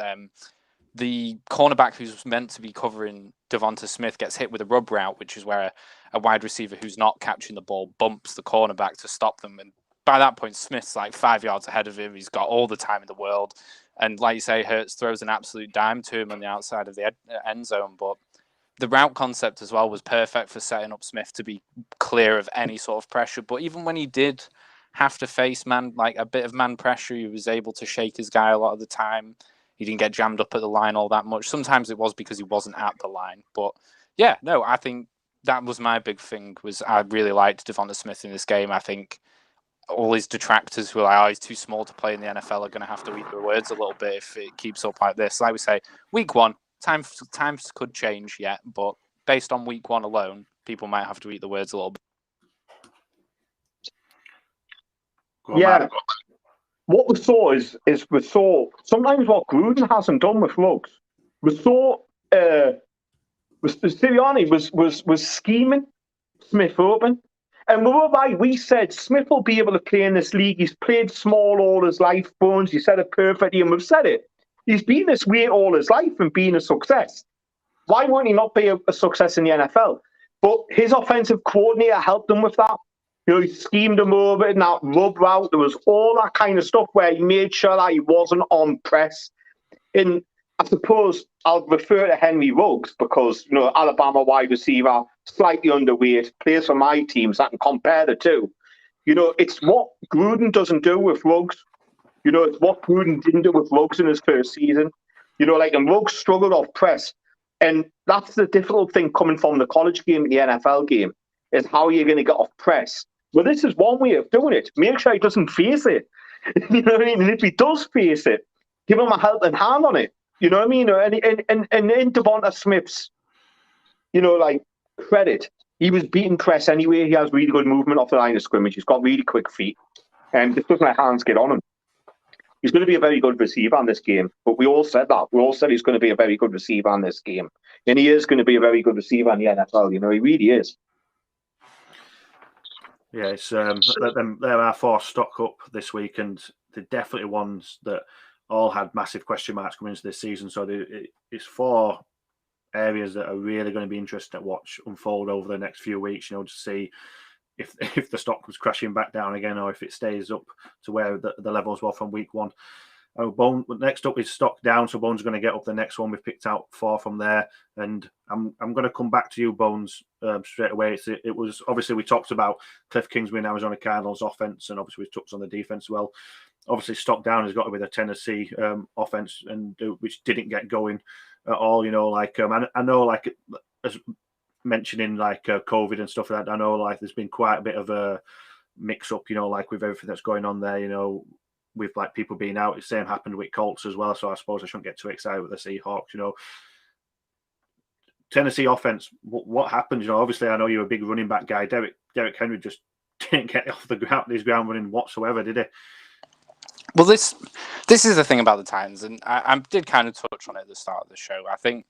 The cornerback who's meant to be covering Devonta Smith gets hit with a rub route, which is where a wide receiver who's not catching the ball bumps the cornerback to stop them. And by that point, Smith's like 5 yards ahead of him. He's got all the time in the world. And like you say, Hurts throws an absolute dime to him on the outside of the end zone. But the route concept as well was perfect for setting up Smith to be clear of any sort of pressure. But even when he did have to face a bit of man pressure, he was able to shake his guy a lot of the time. He didn't get jammed up at the line all that much. Sometimes it was because he wasn't at the line. But yeah, no, I think that was my big thing. Was I really liked Devonta Smith in this game. I think all his detractors who are like, oh, he's too small to play in the NFL are going to have to eat their words a little bit if it keeps up like this. Like we say, week one, times could change yet, but based on week one alone, people might have to eat the words a little bit. Yeah. What we saw is we saw sometimes what Gruden hasn't done with Ruggs. We saw Sirianni was scheming Smith open. And we were right. We said Smith will be able to play in this league. He's played small all his life, Bones. You said it perfectly, and we've said it. He's been this way all his life and been a success. Why won't he not be a success in the NFL? But his offensive coordinator helped him with that. You know, he schemed him over in that rub route. There was all that kind of stuff where he made sure that he wasn't on press. And I suppose I'll refer to Henry Ruggs because, you know, Alabama wide receiver, slightly underweight, plays for my team, so I can compare the two. You know, it's what Gruden doesn't do with Ruggs. You know, it's what Gruden didn't do with Ruggs in his first season. You know, like, and Ruggs struggled off press. And that's the difficult thing coming from the college game and the NFL game, is how you're going to get off press. Well, this is one way of doing it. Make sure he doesn't face it. You know what I mean? And if he does face it, give him a helping hand on it. You know what I mean? And in Devonta Smith's, you know, like, credit, he was beating press anyway. He has really good movement off the line of scrimmage. He's got really quick feet. And just doesn't let hands get on him. He's going to be a very good receiver in this game. But we all said that. We all said he's going to be a very good receiver in this game. And he is going to be a very good receiver in the NFL. You know, he really is. Yeah, it's there are four stock up this week, and they're definitely ones that all had massive question marks coming into this season. So it's four areas that are really going to be interesting to watch unfold over the next few weeks, you know, to see if the stock was crashing back down again or if it stays up to where the levels were from week one. Next up is stock down, so Bones is going to get up the next one. We've picked out four from there, and I'm going to come back to you, Bones, straight away. It was obviously we talked about Cliff Kingsbury and Arizona Cardinals offense, and obviously we touched on the defense as well. Obviously, stock down has got to be the Tennessee offense, and which didn't get going at all. You know, like I know, like as mentioning like COVID and stuff like that. I know like there's been quite a bit of a mix up. You know, like with everything that's going on there. You know, with like people being out. The same happened with Colts as well. So I suppose I shouldn't get too excited with the Seahawks. You know, Tennessee offense. What happened? You know, obviously I know you're a big running back guy. Derrick Henry just didn't get off the ground. His ground running whatsoever, did he? Well, this is the thing about the Titans, and I did kind of touch on it at the start of the show. I think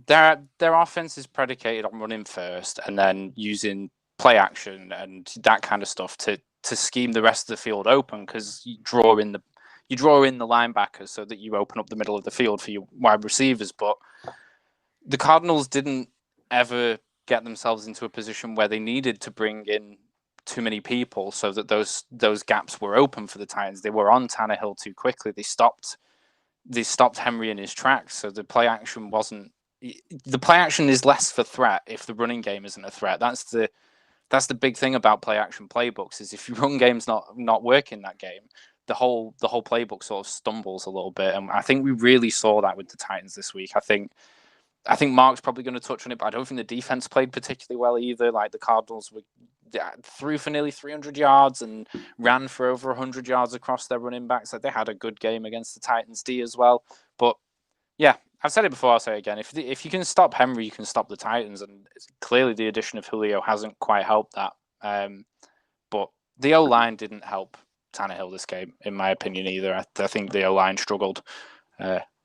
their offense is predicated on running first and then using play action and that kind of stuff to scheme the rest of the field open, because you draw in the linebackers so that you open up the middle of the field for your wide receivers. But the Cardinals didn't ever get themselves into a position where they needed to bring in too many people so that those gaps were open for the Titans. They were on Tannehill too quickly. They stopped Henry in his tracks. So the play action is less for threat if the running game isn't a threat. That's the big thing about play action playbooks, is if your run game's not working that game, the whole playbook sort of stumbles a little bit. And I think we really saw that with the Titans this week. I think Mark's probably going to touch on it, but I don't think the defense played particularly well either. Like the Cardinals threw for nearly 300 yards and ran for over 100 yards across their running backs. Like they had a good game against the Titans D as well. But yeah, I've said it before, I'll say it again. If you can stop Henry, you can stop the Titans, and clearly the addition of Julio hasn't quite helped that. But the O-line didn't help Tannehill this game, in my opinion, either. I think the O-line struggled,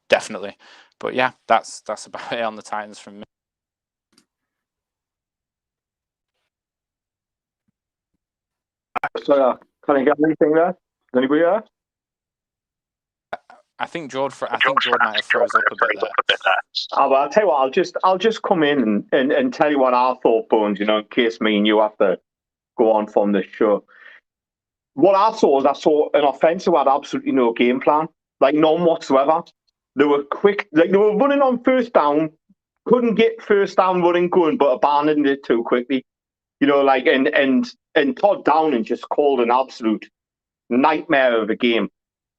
definitely. But yeah, that's about it on the Titans from me. So, can I get anything there? Anybody there? I think George might have froze up a bit there. Well, I'll tell you what. I'll just come in and tell you what I thought, Bones. You know, in case me and you have to go on from this show. What I saw an offense who had absolutely no game plan, like none whatsoever. They were quick, like they were running on first down, couldn't get first down running going, but abandoned it too quickly. You know, like and Todd Downing just called an absolute nightmare of a game.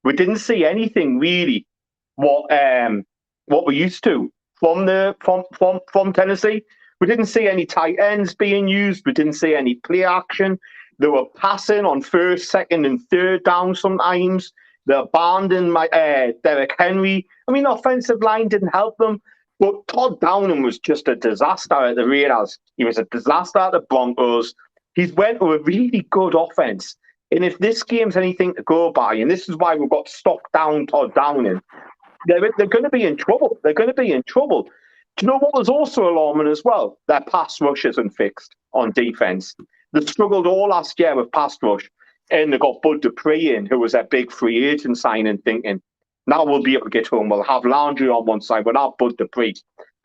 We didn't see anything really what we're used to from Tennessee. We didn't see any tight ends being used. We didn't see any play action. They were passing on first, second, and third down sometimes. They abandoned Derek Henry. I mean, the offensive line didn't help them. But Todd Downing was just a disaster at the Raiders. He was a disaster at the Broncos. He's went to a really good offense. And if this game's anything to go by, and this is why we've got to stop down Todd Downing, they're going to be in trouble. They're going to be in trouble. Do you know what was also alarming as well? Their pass rush isn't fixed on defense. They struggled all last year with pass rush. And they got Bud Dupree in, who was their big free agent signing, thinking, now we'll be able to get home. We'll have Landry on one side, but not Bud Dupree.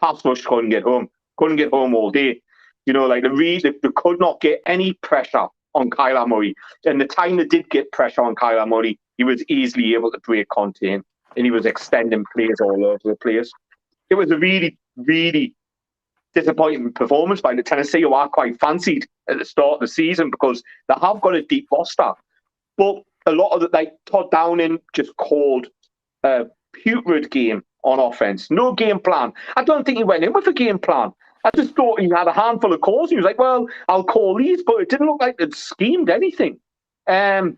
Pass rush couldn't get home. Couldn't get home all day. You know, like they could not get any pressure on Kyler Murray. And the time they did get pressure on Kyler Murray, he was easily able to break contain. And he was extending plays all over the place. It was a really, really disappointing performance by the Tennessee, who are quite fancied at the start of the season because they have got a deep roster. But a lot of Todd Downing just called a putrid game on offense. No game plan. I don't think he went in with a game plan. I just thought he had a handful of calls. He was like, well, I'll call these, but it didn't look like they'd schemed anything. In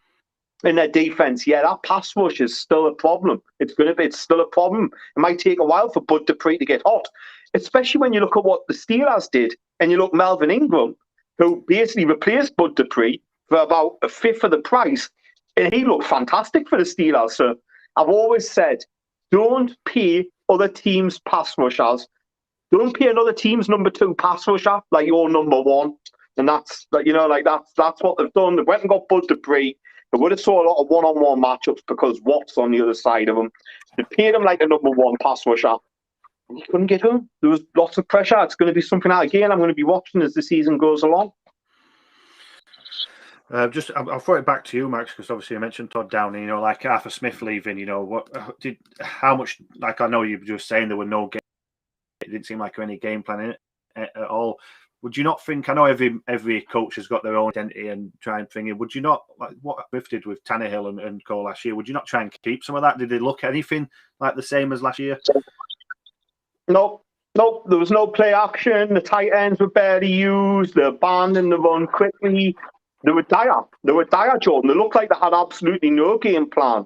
their defense, that pass rush is still a problem. It's still a problem. It might take a while for Bud Dupree to get hot, especially when you look at what the Steelers did, and you look Melvin Ingram, who basically replaced Bud Dupree for about a fifth of the price, and he looked fantastic for the Steelers. So I've always said, don't pay other teams' pass rushers. Don't pay another team's number 2 pass rusher like your number 1. And that's what they've done. They went and got Bud Dupree. They would have saw a lot of one-on-one matchups because Watt's on the other side of him. They paid him like a number 1 pass rusher. He couldn't get home. There was lots of pressure. It's going to be something out again I'm going to be watching as the season goes along. I'll throw it back to you, Max, because obviously you mentioned Todd Downing. You know, like Arthur Smith leaving. You know, how much? Like I know you were just saying there were no game. It didn't seem like any game plan in it at all. Would you not think? I know every coach has got their own identity and try and think. Would you not like what Smith did with Tannehill and Cole last year? Would you not try and keep some of that? Did they look at anything like the same as last year? No. There was no play action. The tight ends were barely used. They abandoned the run quickly. They were dire. Jordan. They looked like they had absolutely no game plan.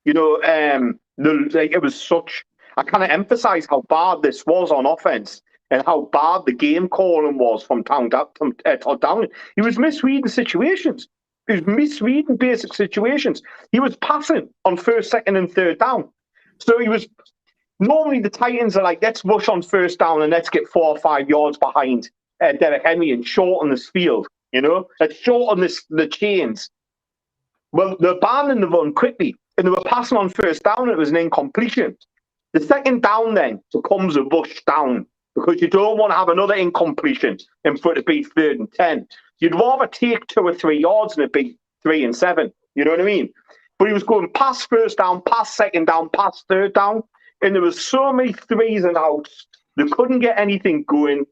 You know, it was such. I kind of emphasize how bad this was on offense and how bad the game calling was from Todd Downing. He was misreading situations. He was misreading basic situations. He was passing on first, second, and third down. So he was. Normally the Titans are like, let's rush on first down and let's get 4 or 5 yards behind Derek Henry and shorten this field. You know, let's shorten the chains. Well, they abandoned the run quickly and they were passing on first down and it was an incompletion. The second down then becomes a rush down because you don't want to have another incompletion and for it to be 3rd and 10. You'd rather take 2 or 3 yards and it be 3 and 7. You know what I mean? But he was going past first down, past second down, past third down. And there was so many 3s and outs. They couldn't get anything going.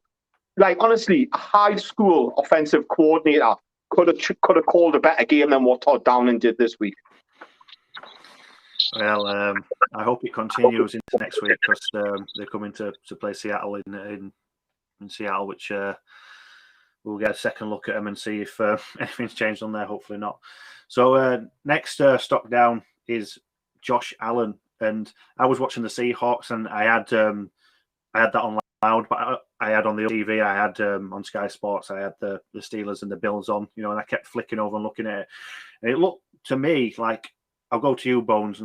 Like, honestly, a high school offensive coordinator could have called a better game than what Todd Downing did this week. Well, I hope it continues into next week because they're coming to play Seattle in Seattle, which we'll get a second look at them and see if anything's changed on there. Hopefully not. So next stock down is Josh Allen, and I was watching the Seahawks, and I had that on loud, but I had on the TV, I had on Sky Sports, I had the Steelers and the Bills on, you know, and I kept flicking over and looking at it, and it looked to me like, I'll go to you, Bones,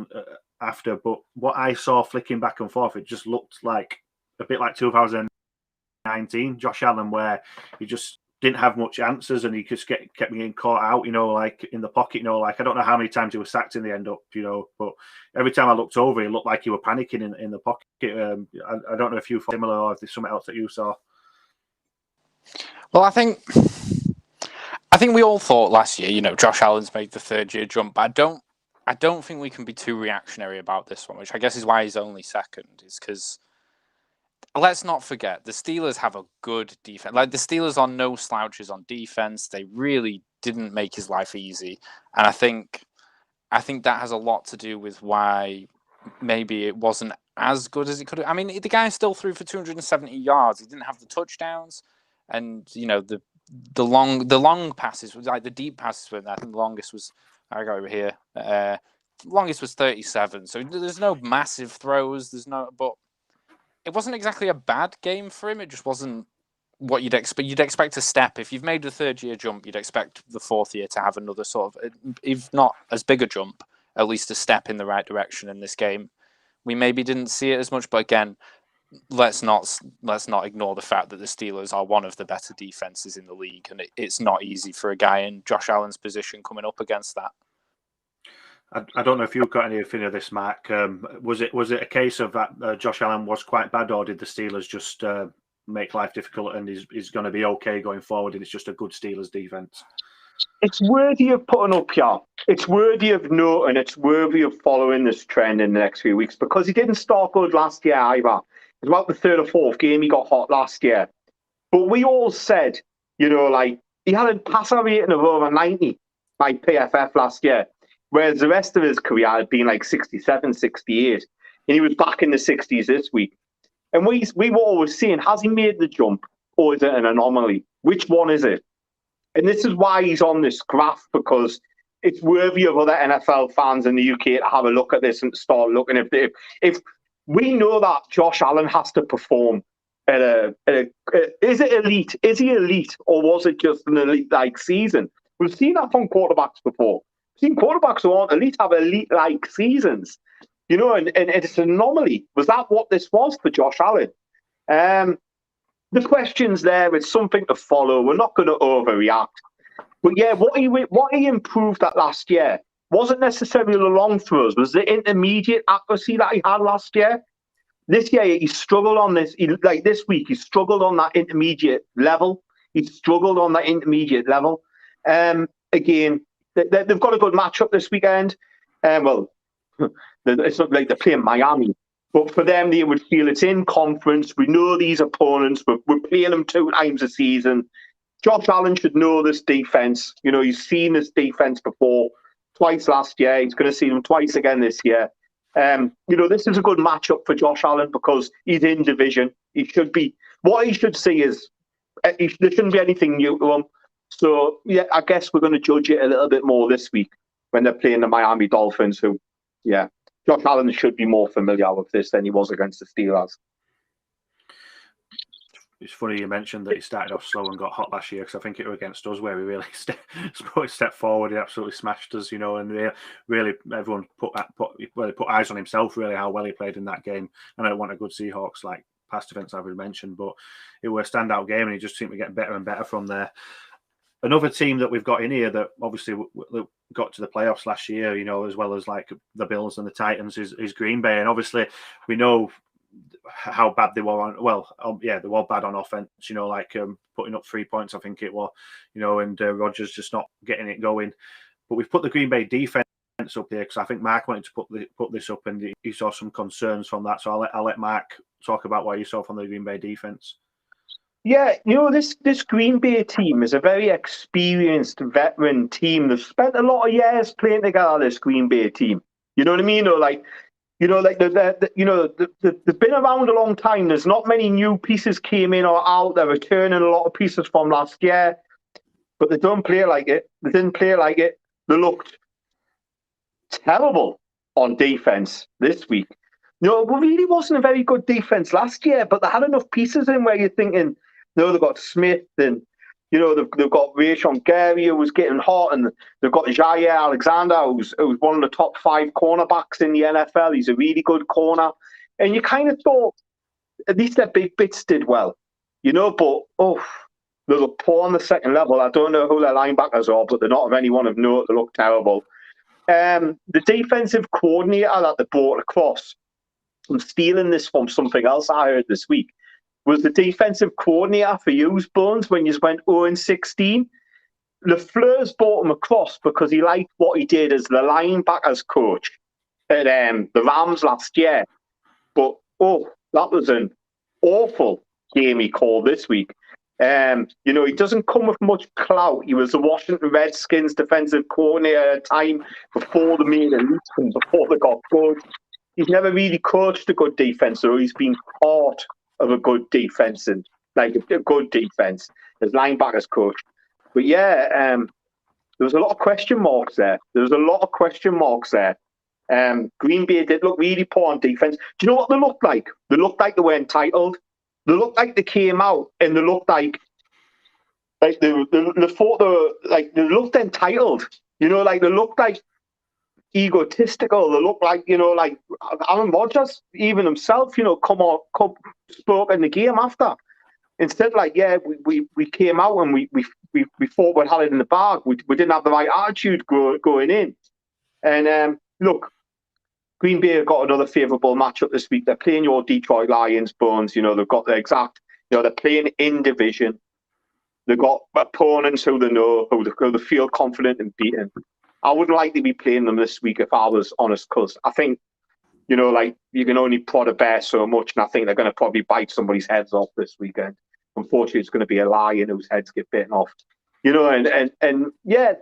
after, but what I saw flicking back and forth, it just looked like a bit like 2019 Josh Allen, where he just didn't have much answers and he just kept getting caught out, you know, like in the pocket, you know, like I don't know how many times he was sacked in the end up, you know, but every time I looked over, it looked like he was panicking in the pocket. I don't know if you thought similar or if there's something else that you saw. Well, I think we all thought last year, you know, Josh Allen's made the 3rd year jump, but I don't think we can be too reactionary about this one, which I guess is why he's only second, is because let's not forget, the Steelers have a good defense. Like, the Steelers are no slouches on defense. They really didn't make his life easy. And I think that has a lot to do with why maybe it wasn't as good as it could have. I mean, the guy still threw for 270 yards. He didn't have the touchdowns. And, you know, the the long passes, like the deep passes were there. I think the longest was, I got over here. Longest was 37. So there's no massive throws. But it wasn't exactly a bad game for him. It just wasn't what you'd expect. You'd expect a step. If you've made the third year jump, you'd expect the fourth year to have another sort of, if not as big a jump, at least a step in the right direction in this game. We maybe didn't see it as much, but again, let's not ignore the fact that the Steelers are one of the better defenses in the league, and it's not easy for a guy in Josh Allen's position coming up against that. I don't know if you've got anything of this, Mark. Was it a case of that Josh Allen was quite bad, or did the Steelers just make life difficult and he's going to be okay going forward, and it's just a good Steelers defense? It's worthy of putting up here. It's worthy of noting. It's worthy of following this trend in the next few weeks, because he didn't start good last year either. It was about the third or fourth game he got hot last year. But we all said, he had a passer rating of over 90 by PFF last year, whereas the rest of his career had been like 67, 68. And he was back in the 60s this week. And we were always saying, has he made the jump, or is it an anomaly? Which one is it? And this is why he's on this graph, because it's worthy of other NFL fans in the UK to have a look at this and start looking. If we know that Josh Allen has to perform is it elite? Is he elite, or was it just an elite-like season? We've seen that from quarterbacks before. We've seen quarterbacks who aren't elite have elite-like seasons. And it's an anomaly. Was that what this was for Josh Allen? The question's there. It's something to follow. We're not going to overreact. But yeah, what he improved at last year wasn't necessarily the long throws. Was the intermediate accuracy that he had last year? This year, he struggled on this. This week, he struggled on that intermediate level. Again, they've got a good matchup this weekend. It's not like they're playing Miami. But for them, they would feel it's in conference. We know these opponents. We're playing them 2 times a season. Josh Allen should know this defense. He's seen this defense before, twice last year. He's going to see them twice again this year. This is a good matchup for Josh Allen because he's in division. He should be. What he should see is there shouldn't be anything new to him. So, yeah, I guess we're going to judge it a little bit more this week when they're playing the Miami Dolphins, who, yeah, Josh Allen should be more familiar with this than he was against the Steelers. It's funny you mentioned that he started off slow and got hot last year, because I think it was against us where we really stepped forward. He absolutely smashed us, and really everyone put eyes on himself, really, how well he played in that game. And I don't want a good Seahawks like past defense I've mentioned, but it was a standout game, and he just seemed to get better and better from there. Another team that we've got in here that obviously got to the playoffs last year, as well as like the Bills and the Titans, is Green Bay. And obviously we know how bad they were they were bad on offense, putting up 3 points, I think it was, and Rodgers just not getting it going. But we've put the Green Bay defense up here because I think Mark wanted to put this up, and he saw some concerns from that. So I'll let Mark talk about what you saw from the Green Bay defense. Yeah, this Green Bay team is a very experienced veteran team. They've spent a lot of years playing together, this Green Bay team. You know what I mean? They've been around a long time. There's not many new pieces came in or out. They're returning a lot of pieces from last year, but they don't play like it. They didn't play like it. They looked terrible on defense this week. It really wasn't a very good defense last year, but they had enough pieces in where you're thinking, they've got Smith and, they've got Rashawn Gary, who was getting hot, and they've got Jair Alexander, who's one of the top 5 cornerbacks in the NFL. He's a really good corner. And you kind of thought, at least their big bits did well, but, they look poor on the second level. I don't know who their linebackers are, but they're not of anyone of note. They look terrible. The defensive coordinator that they brought across, I'm stealing this from something else I heard this week, was the defensive coordinator for Hughes Bones when you went 0-16. LaFleur's brought him across because he liked what he did as the linebackers coach at the Rams last year. But, that was an awful game he called this week. He doesn't come with much clout. He was the Washington Redskins defensive coordinator at a time before they made a leap and before they got good. He's never really coached a good defense, or he's been part of a good defense and a good defense. as linebackers coach. But yeah, there was a lot of question marks there. Green Bay did look really poor on defense. Do you know what they looked like? They looked like they were entitled. They looked like they came out and they looked like they thought they were, like, they looked entitled. You know, like they looked like egotistical. They looked like, you know, like Aaron Rodgers, even himself, you know, spoke in the game after. Instead, like, yeah, we came out and we thought we had it in the bag. We didn't have the right attitude going in. And look, Green Bay have got another favourable matchup this week. They're playing your Detroit Lions, Bones. You know, they've got the exact, you know, they're playing in division. They've got opponents who they know, who they feel confident in beating. I wouldn't like to be playing them this week if I was honest, because I think, you know, like, you can only prod a bear so much, and I think they're going to probably bite somebody's heads off this weekend. Unfortunately, it's going to be a lion whose heads get bitten off. You know, and yeah,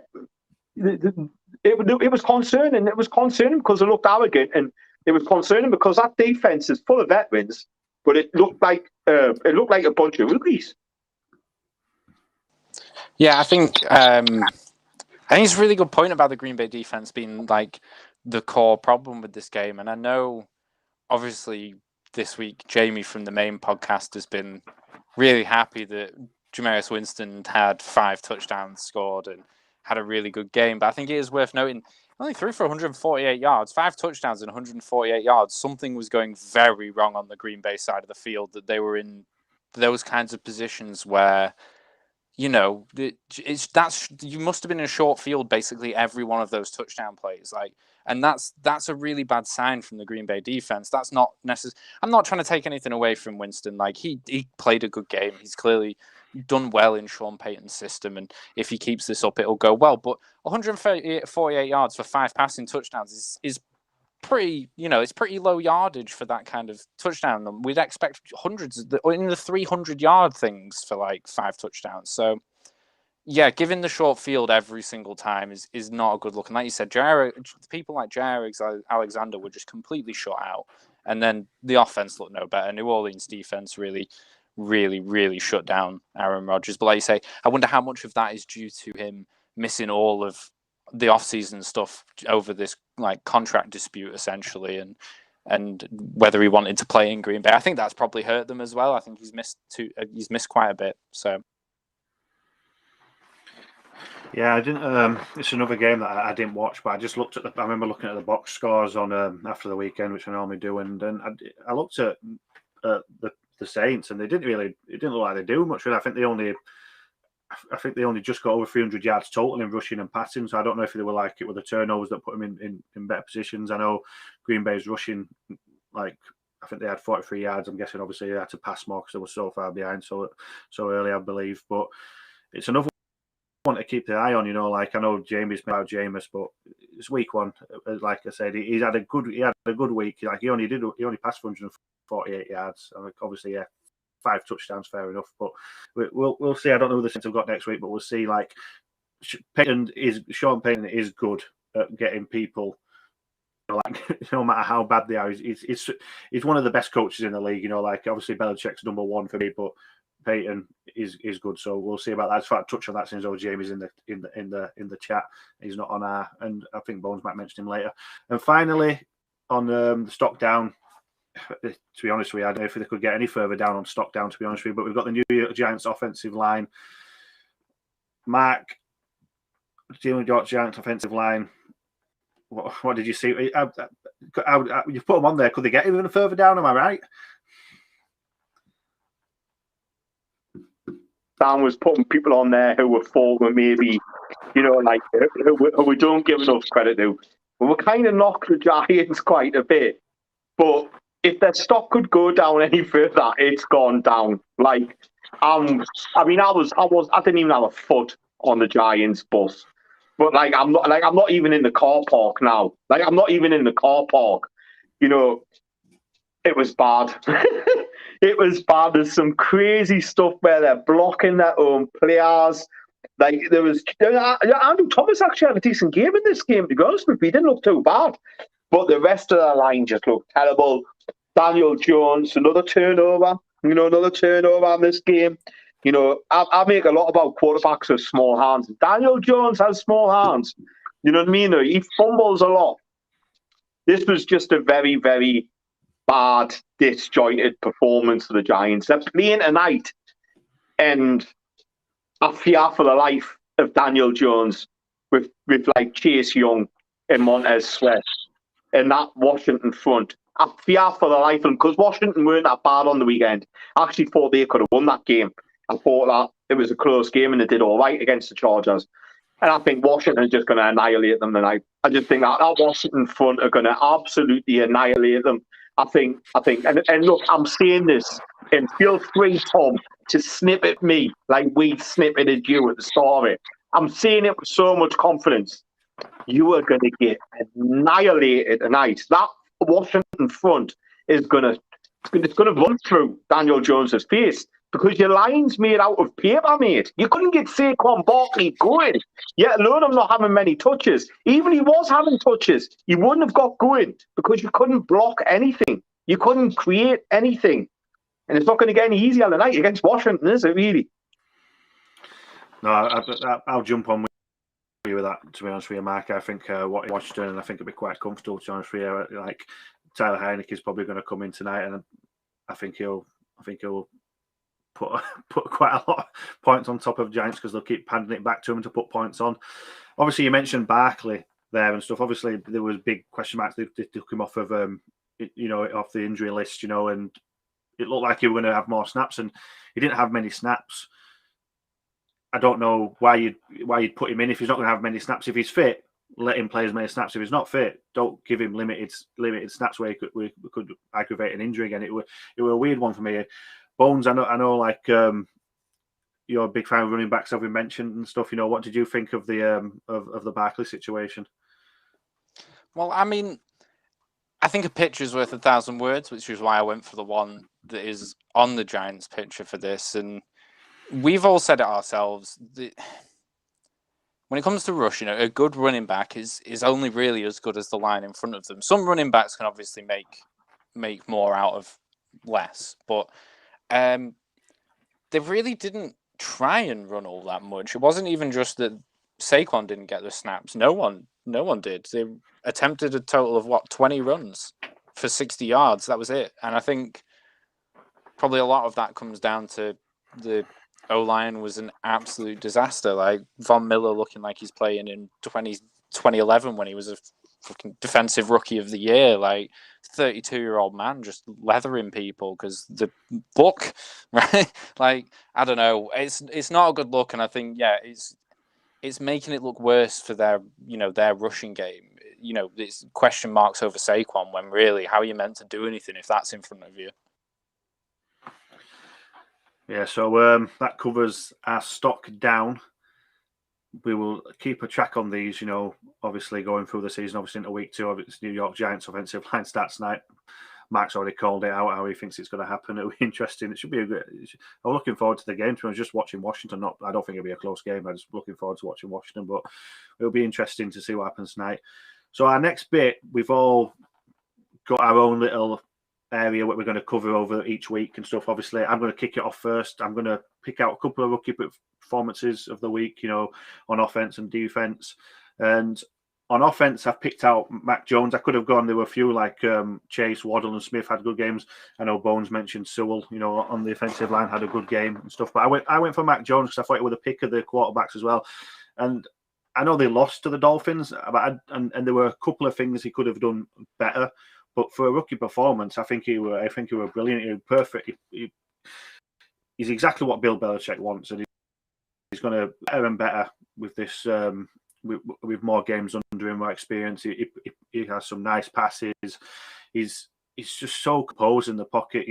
it was concerning. It was concerning because they looked arrogant, and it was concerning because that defense is full of veterans, but it looked like a bunch of rookies. Yeah, I think it's a really good point about the Green Bay defense being like the core problem with this game. And I know, obviously, this week Jamie from the main podcast has been really happy that Jameis Winston had 5 touchdowns scored and had a really good game. But I think it is worth noting, only threw for 148 yards, 5 touchdowns and 148 yards. Something was going very wrong on the Green Bay side of the field, that they were in those kinds of positions where, you know, you must have been in a short field basically every one of those touchdown plays. Like, and that's a really bad sign from the Green Bay defense. That's not necessary. I'm not trying to take anything away from Winston. Like, he played a good game. He's clearly done well in Sean Payton's system, and if he keeps this up, it'll go well. But 148 yards for 5 passing touchdowns is pretty, you know, it's pretty low yardage for that kind of touchdown. We'd expect hundreds in the 300-yard things for like 5 touchdowns. So yeah, giving the short field every single time is not a good look. And like you said, people like Jaire Alexander were just completely shut out, and then the offense looked no better. New Orleans defense really shut down Aaron Rodgers. But like you say, I wonder how much of that is due to him missing all of the off-season stuff over this like contract dispute essentially, and whether he wanted to play in Green Bay. I think that's probably hurt them as well. I think he's missed quite a bit. So yeah, I didn't. It's another game that I didn't watch, but I just looked at I remember looking at the box scores on after the weekend, which I normally do, and I looked at the Saints, and it didn't look like they do much. I think they only just got over 300 yards total in rushing and passing. So I don't know if they were like it with the turnovers that put them in better positions. I know Green Bay's rushing, like, I think they had 43 yards. I'm guessing obviously they had to pass more because they were so far behind so early, I believe. But it's another one to keep the eye on. You know, like, I know Jamie's about Jameis, but it's week 1. Like I said, he had a good week. Like, he only passed 148 yards. Obviously, yeah, 5 touchdowns, fair enough. But we'll see. I don't know who the Saints have got next week, but we'll see. Like, Sean Payton is good at getting people, you know, like, no matter how bad they are, he's one of the best coaches in the league. You know, like, obviously Belichick's number 1 for me, but Payton is good. So we'll see about that. I just thought I'd touch on that since Jamie's in the chat. He's not on our, and I think Bones might mention him later. And finally, on the stock down. To be honest with you, I don't know if they could get any further down on stock down, to be honest with you, but we've got the New York Giants offensive line. Mark, New York Giants offensive line, what did you see? You put them on there. Could they get even further down? Am I right? Dan was putting people on there who were former, maybe, you know, like, who we don't give enough credit to. But we kind of knocked the Giants quite a bit. But if their stock could go down any further, it's gone down. Like, I didn't even have a foot on the Giants bus. But I'm not even in the car park now. Like, I'm not even in the car park. You know, it was bad. It was bad. There's some crazy stuff where they're blocking their own players. Like, Andrew Thomas actually had a decent game in this game, to be honest with you. He didn't look too bad. But the rest of the line just looked terrible. Daniel Jones, another turnover in this game. You know, I make a lot about quarterbacks with small hands. Daniel Jones has small hands. You know what I mean? He fumbles a lot. This was just a very, very bad, disjointed performance for the Giants. They're playing tonight, and I fear for the life of Daniel Jones with like Chase Young and Montez Sweat in that Washington front. I fear for the life of them because Washington weren't that bad on the weekend. I actually thought they could have won that game. I thought that it was a close game and they did all right against the Chargers. And I think Washington's just going to annihilate them tonight. I just think that Washington front are going to absolutely annihilate them. I think, and look, I'm saying this, and feel free, Tom, to snip at me like we snipped at you at the start of it. I'm saying it with so much confidence. You are going to get annihilated tonight. That Washington front is going to run through Daniel Jones's face because your line's made out of paper, mate. You couldn't get Saquon Barkley going, yet alone him not having many touches. Even if he was having touches, he wouldn't have got going because you couldn't block anything. You couldn't create anything. And it's not going to get any easier tonight against Washington, is it really? No, I'll jump on with that, to be honest with you, Mark. I think what he watched and I think it'll be quite comfortable, to be honest with you. Like Tyler Heinicke is probably going to come in tonight, and I think he'll put quite a lot of points on top of Giants because they'll keep handing it back to him to put points on. Obviously, you mentioned Barkley there and stuff. Obviously, there was big question marks. They took him off of off the injury list, and it looked like he was going to have more snaps, and he didn't have many snaps. I don't know why you'd put him in if he's not going to have many snaps. If he's fit, let him play as many snaps. If he's not fit, don't give him limited snaps where we could aggravate an injury again. It was a weird one for me. Bones, I know, like you're a big fan of running backs, as we mentioned and stuff. What did you think of the Barkley situation? Well, I mean, I think a picture's worth 1,000 words, which is why I went for the one that is on the Giants picture for this. And we've all said it ourselves. When it comes to rushing, a good running back is only really as good as the line in front of them. Some running backs can obviously make more out of less, but they really didn't try and run all that much. It wasn't even just that Saquon didn't get the snaps. No one did. They attempted a total of 20 runs for 60 yards. That was it. And I think probably a lot of that comes down to the O-line was an absolute disaster. Like Von Miller looking like he's playing in 2011 when he was a fucking defensive rookie of the year. Like 32-year-old man just leathering people because the look, right? Like, I don't know. It's not a good look, and I think it's making it look worse for their rushing game. It's question marks over Saquon when really how are you meant to do anything if that's in front of you? Yeah, so that covers our stock down. We will keep a track on these, obviously going through the season, obviously into week 2. It's New York Giants offensive line starts tonight. Mark's already called it out how he thinks it's going to happen. It'll be interesting. It should be I'm looking forward to the game. I was just watching Washington. I don't think it'll be a close game. I'm just looking forward to watching Washington, but it'll be interesting to see what happens tonight. So our next bit, we've all got our own little area what we're going to cover over each week and stuff. Obviously, I'm going to kick it off first. I'm going to pick out a couple of rookie performances of the week, on offense and defense. And on offense, I've picked out Mac Jones. I could have gone. There were a few like Chase, Waddle, and Smith had good games. I know Bones mentioned Sewell, on the offensive line had a good game and stuff. But I went for Mac Jones because I thought it was a pick of the quarterbacks as well. And I know they lost to the Dolphins, but and there were a couple of things he could have done better. But for a rookie performance, I think he were brilliant. He was perfect. He's exactly what Bill Belichick wants, and he's going to better and better with this. With more games under him, more experience, he has some nice passes. He's just so composed in the pocket.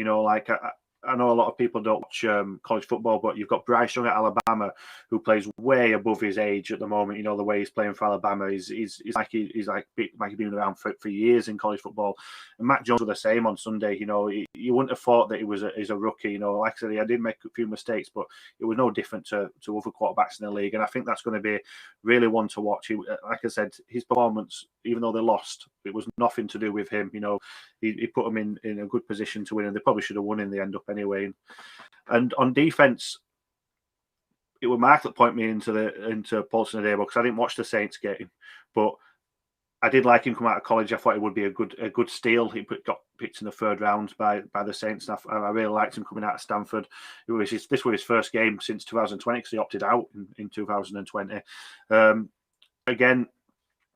I know a lot of people don't watch college football, but you've got Bryce Young at Alabama, who plays way above his age at the moment. The way he's playing for Alabama, he's like he's been around for years in college football. And Mac Jones was the same on Sunday. You wouldn't have thought that he's a rookie. Like I said, I did make a few mistakes, but it was no different to other quarterbacks in the league. And I think that's going to be really one to watch. Like I said, his performance, even though they lost, it was nothing to do with him. He put them in a good position to win, and they probably should have won in the end up anyway. And on defense, it was Mark that pointed me into Paulson Adebo because I didn't watch the Saints game, but I did like him come out of college. I thought it would be a good steal. He got picked in the third round by the Saints. I really liked him coming out of Stanford. This was his first game since 2020 because he opted out in 2020. Again,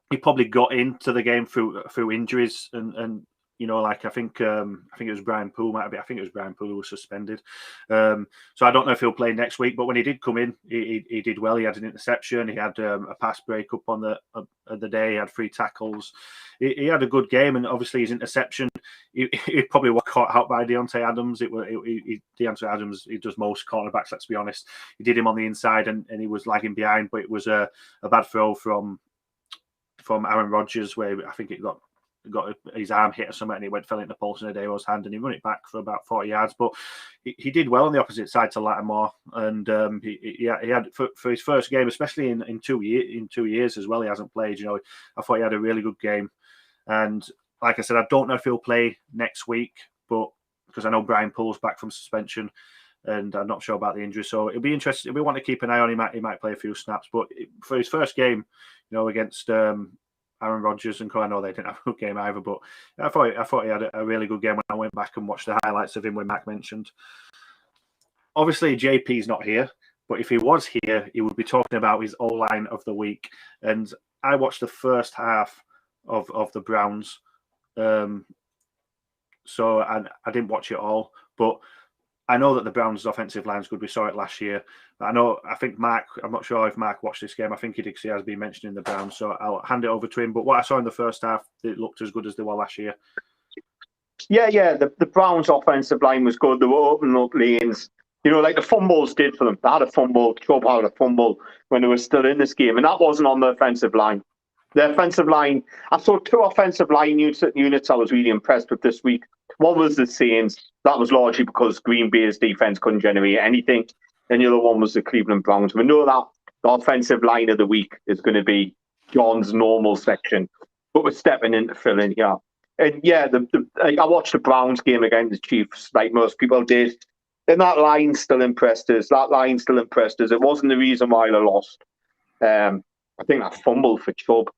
he probably got into the game through injuries and like I think it was Brian Poole I think it was Brian Poole who was suspended. So I don't know if he'll play next week, but when he did come in, he did well. He had an interception. He had a pass breakup on the day. He had 3 tackles. He had a good game, and obviously his interception, he probably was caught out by Deontay Adams. Deontay Adams, he does most cornerbacks, let's be honest. He did him on the inside, and he was lagging behind, but it was a bad throw from Aaron Rodgers where I think it got his arm hit or something, and he fell into Paulson Adebo's hand, and he run it back for about 40 yards. But he did well on the opposite side to Lattimore, and he had for his first game, especially in 2 years as well. He hasn't played. I thought he had a really good game, and like I said, I don't know if he'll play next week, but because I know Brian Poole's back from suspension, and I'm not sure about the injury, so it'll be interesting. If we want to keep an eye on him, he might play a few snaps. But for his first game, against Aaron Rodgers and I know they didn't have a good game either, but I thought he had a really good game when I went back and watched the highlights of him when Mac mentioned. Obviously, JP's not here, but if he was here, he would be talking about his O-line of the week. And I watched the first half of the Browns, so I didn't watch it all, but I know that the Browns' offensive line is good. We saw it last year. I think Mark, I'm not sure if Mark watched this game. I think he did because he has been mentioning the Browns. So I'll hand it over to him. But what I saw in the first half, it looked as good as they were last year. Yeah. The Browns' offensive line was good. They were opening up lanes. Like the fumbles did for them. They had a fumble. Chubb had a fumble when they were still in this game. And that wasn't on the offensive line. The offensive line, I saw 2 offensive line units I was really impressed with this week. One was the Saints. That was largely because Green Bay's defense couldn't generate anything. And the other one was the Cleveland Browns. We know that the offensive line of the week is going to be John's normal section, but we're stepping in to fill in here. And yeah, I watched the Browns game against the Chiefs, like most people did. And that line still impressed us. It wasn't the reason why they lost. I think that fumble for Chubb,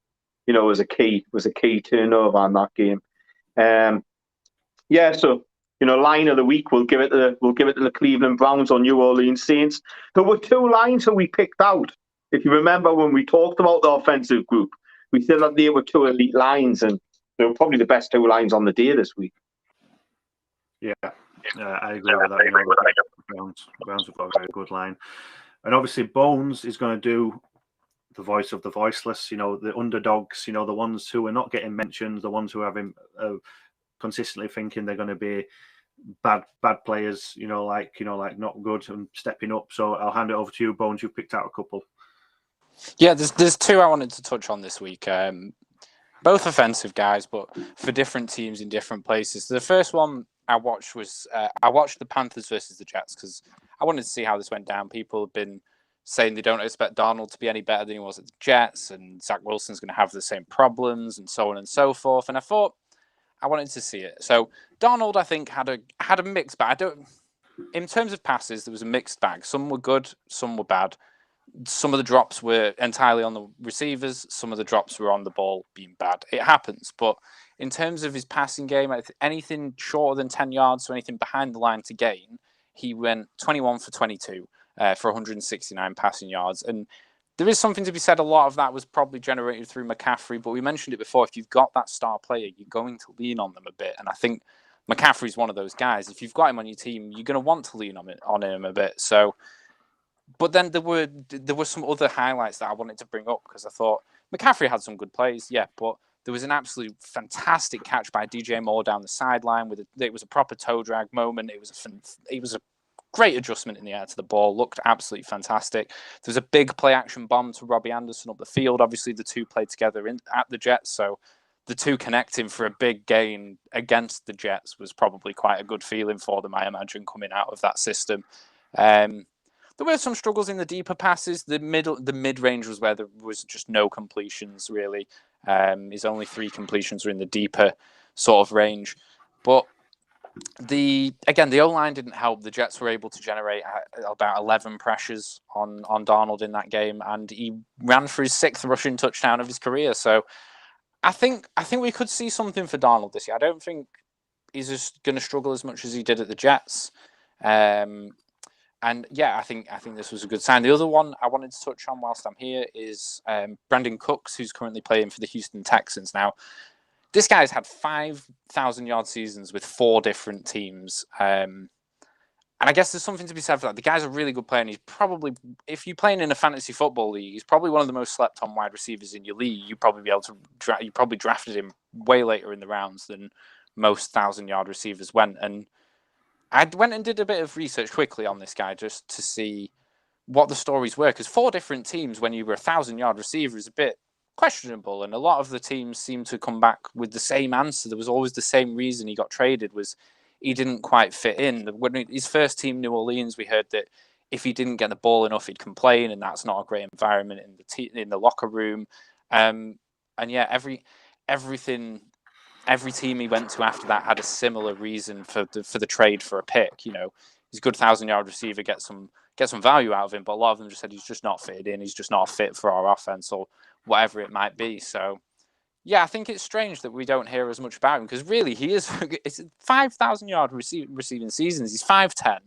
was a key turnover in that game. So line of the week, we'll give it to the Cleveland Browns or New Orleans Saints. There were 2 lines that we picked out. If you remember when we talked about the offensive group, we said that they were 2 elite lines, and they were probably the best 2 lines on the day this week. Yeah, I agree with that. Browns have got a very good line, and obviously Bones is going to do the voice of the voiceless. The underdogs. The ones who are not getting mentioned, the ones who have him. Consistently thinking they're going to be bad players, like not good and stepping up. So I'll hand it over to you, Bones. You picked out a couple. Yeah, there's 2 I wanted to touch on this week. Both offensive guys, but for different teams in different places. So the first one I watched was I watched the Panthers versus the Jets because I wanted to see how this went down. People have been saying they don't expect Darnold to be any better than he was at the Jets, and Zach Wilson's going to have the same problems, and so on and so forth. And I thought, I wanted to see it. So Darnold, I think, had a mixed bag. In terms of passes, there was a mixed bag. Some were good, some were bad. Some of the drops were entirely on the receivers. Some of the drops were on the ball being bad. It happens. But in terms of his passing game, anything shorter than 10 yards, so anything behind the line to gain, he went 21 for 22 for 169 passing yards. And there is something to be said. A lot of that was probably generated through McCaffrey, but we mentioned it before. If you've got that star player, you're going to lean on them a bit. And I think McCaffrey's one of those guys. If you've got him on your team, you're going to want to lean on him a bit. So, but then there were some other highlights that I wanted to bring up because I thought McCaffrey had some good plays, yeah, but there was an absolute fantastic catch by DJ Moore down the sideline it was a proper toe drag moment. It was a great adjustment in the air to the ball, looked absolutely fantastic. There was a big play action bomb to Robbie Anderson up the field. Obviously, the 2 played together at the Jets, so the 2 connecting for a big gain against the Jets was probably quite a good feeling for them, I imagine, coming out of that system. There were some struggles in the deeper passes. The mid-range was where there was just no completions, really. His only 3 completions were in the deeper sort of range. But the O-line didn't help. The Jets were able to generate about 11 pressures on Darnold in that game, and he ran for his 6th rushing touchdown of his career. So I think we could see something for Darnold this year. I don't think he's just going to struggle as much as he did at the Jets. And yeah, I think this was a good sign. The other one I wanted to touch on whilst I'm here is Brandon Cooks, who's currently playing for the Houston Texans. Now, this guy's had 5,000-yard seasons with 4 different teams. And I guess there's something to be said for that. The guy's a really good player, and he's probably, if you're playing in a fantasy football league, he's probably one of the most slept-on wide receivers in your league. You probably drafted him way later in the rounds than most 1,000-yard receivers went. And I went and did a bit of research quickly on this guy just to see what the stories were, because 4 different teams when you were a 1,000-yard receiver is a bit questionable, and a lot of the teams seem to come back with the same answer. There was always the same reason he got traded, was he didn't quite fit in. When his first team, New Orleans, we heard that if he didn't get the ball enough, he'd complain, and that's not a great environment in the locker room. And yeah, every team he went to after that had a similar reason for the trade for a pick. You know, he's a good 1,000-yard receiver, get some value out of him, but a lot of them just said he's just not fitted in. He's just not a fit for our offense or whatever it might be. So yeah, I think it's strange that we don't hear as much about him, because really it's 5,000-yard receiving seasons. He's 5'10",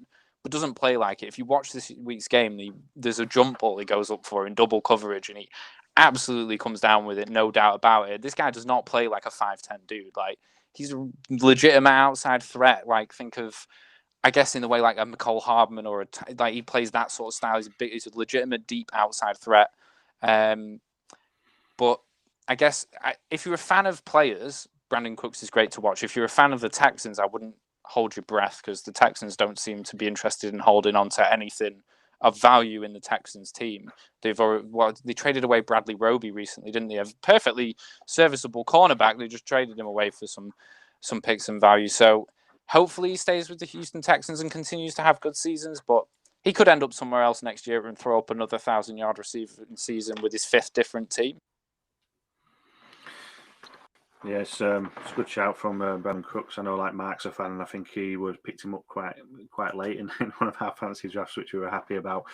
but doesn't play like it. If you watch this week's game, there's a jump ball he goes up for in double coverage, and he absolutely comes down with it, no doubt about it. This guy does not play like a 5'10" dude. Like, he's a legitimate outside threat. Like, think of, I guess, in the way like a McCole Hardman, or like he plays that sort of style. He's a legitimate deep outside threat. But I guess if you're a fan of players, Brandon Cooks is great to watch. If you're a fan of the Texans, I wouldn't hold your breath, because the Texans don't seem to be interested in holding on to anything of value in the Texans team. They traded away Bradley Roby recently, didn't they? A perfectly serviceable cornerback. They just traded him away for some picks and value. So hopefully he stays with the Houston Texans and continues to have good seasons, but he could end up somewhere else next year and throw up another 1,000-yard receiving season with his 5th different team. Yeah, it's a good shout from Brandon Cooks. I know, like, Mark's a fan, and I think he would picked him up quite late in one of our fantasy drafts, which we were happy about.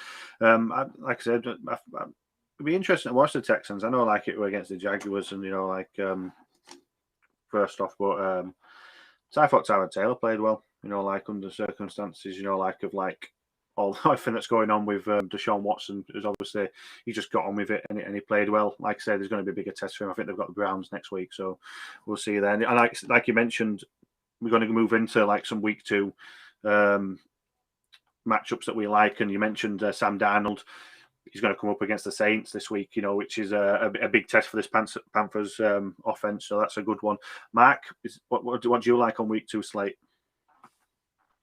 Like I said, it'd be interesting to watch the Texans. I know, like, it were against the Jaguars, and first off, but so I thought Tyrod Taylor played well. Like, under circumstances, all everything that's going on with Deshaun Watson is obviously, he just got on with it, and he played well. Like I said, there's going to be a bigger test for him. I think they've got the Browns next week, so we'll see then. And like you mentioned, we're going to move into like some week 2 matchups that we like. And you mentioned Sam Darnold. He's going to come up against the Saints this week, which is a big test for this Panthers offense. So that's a good one. Mark, what do you like on week 2 slate?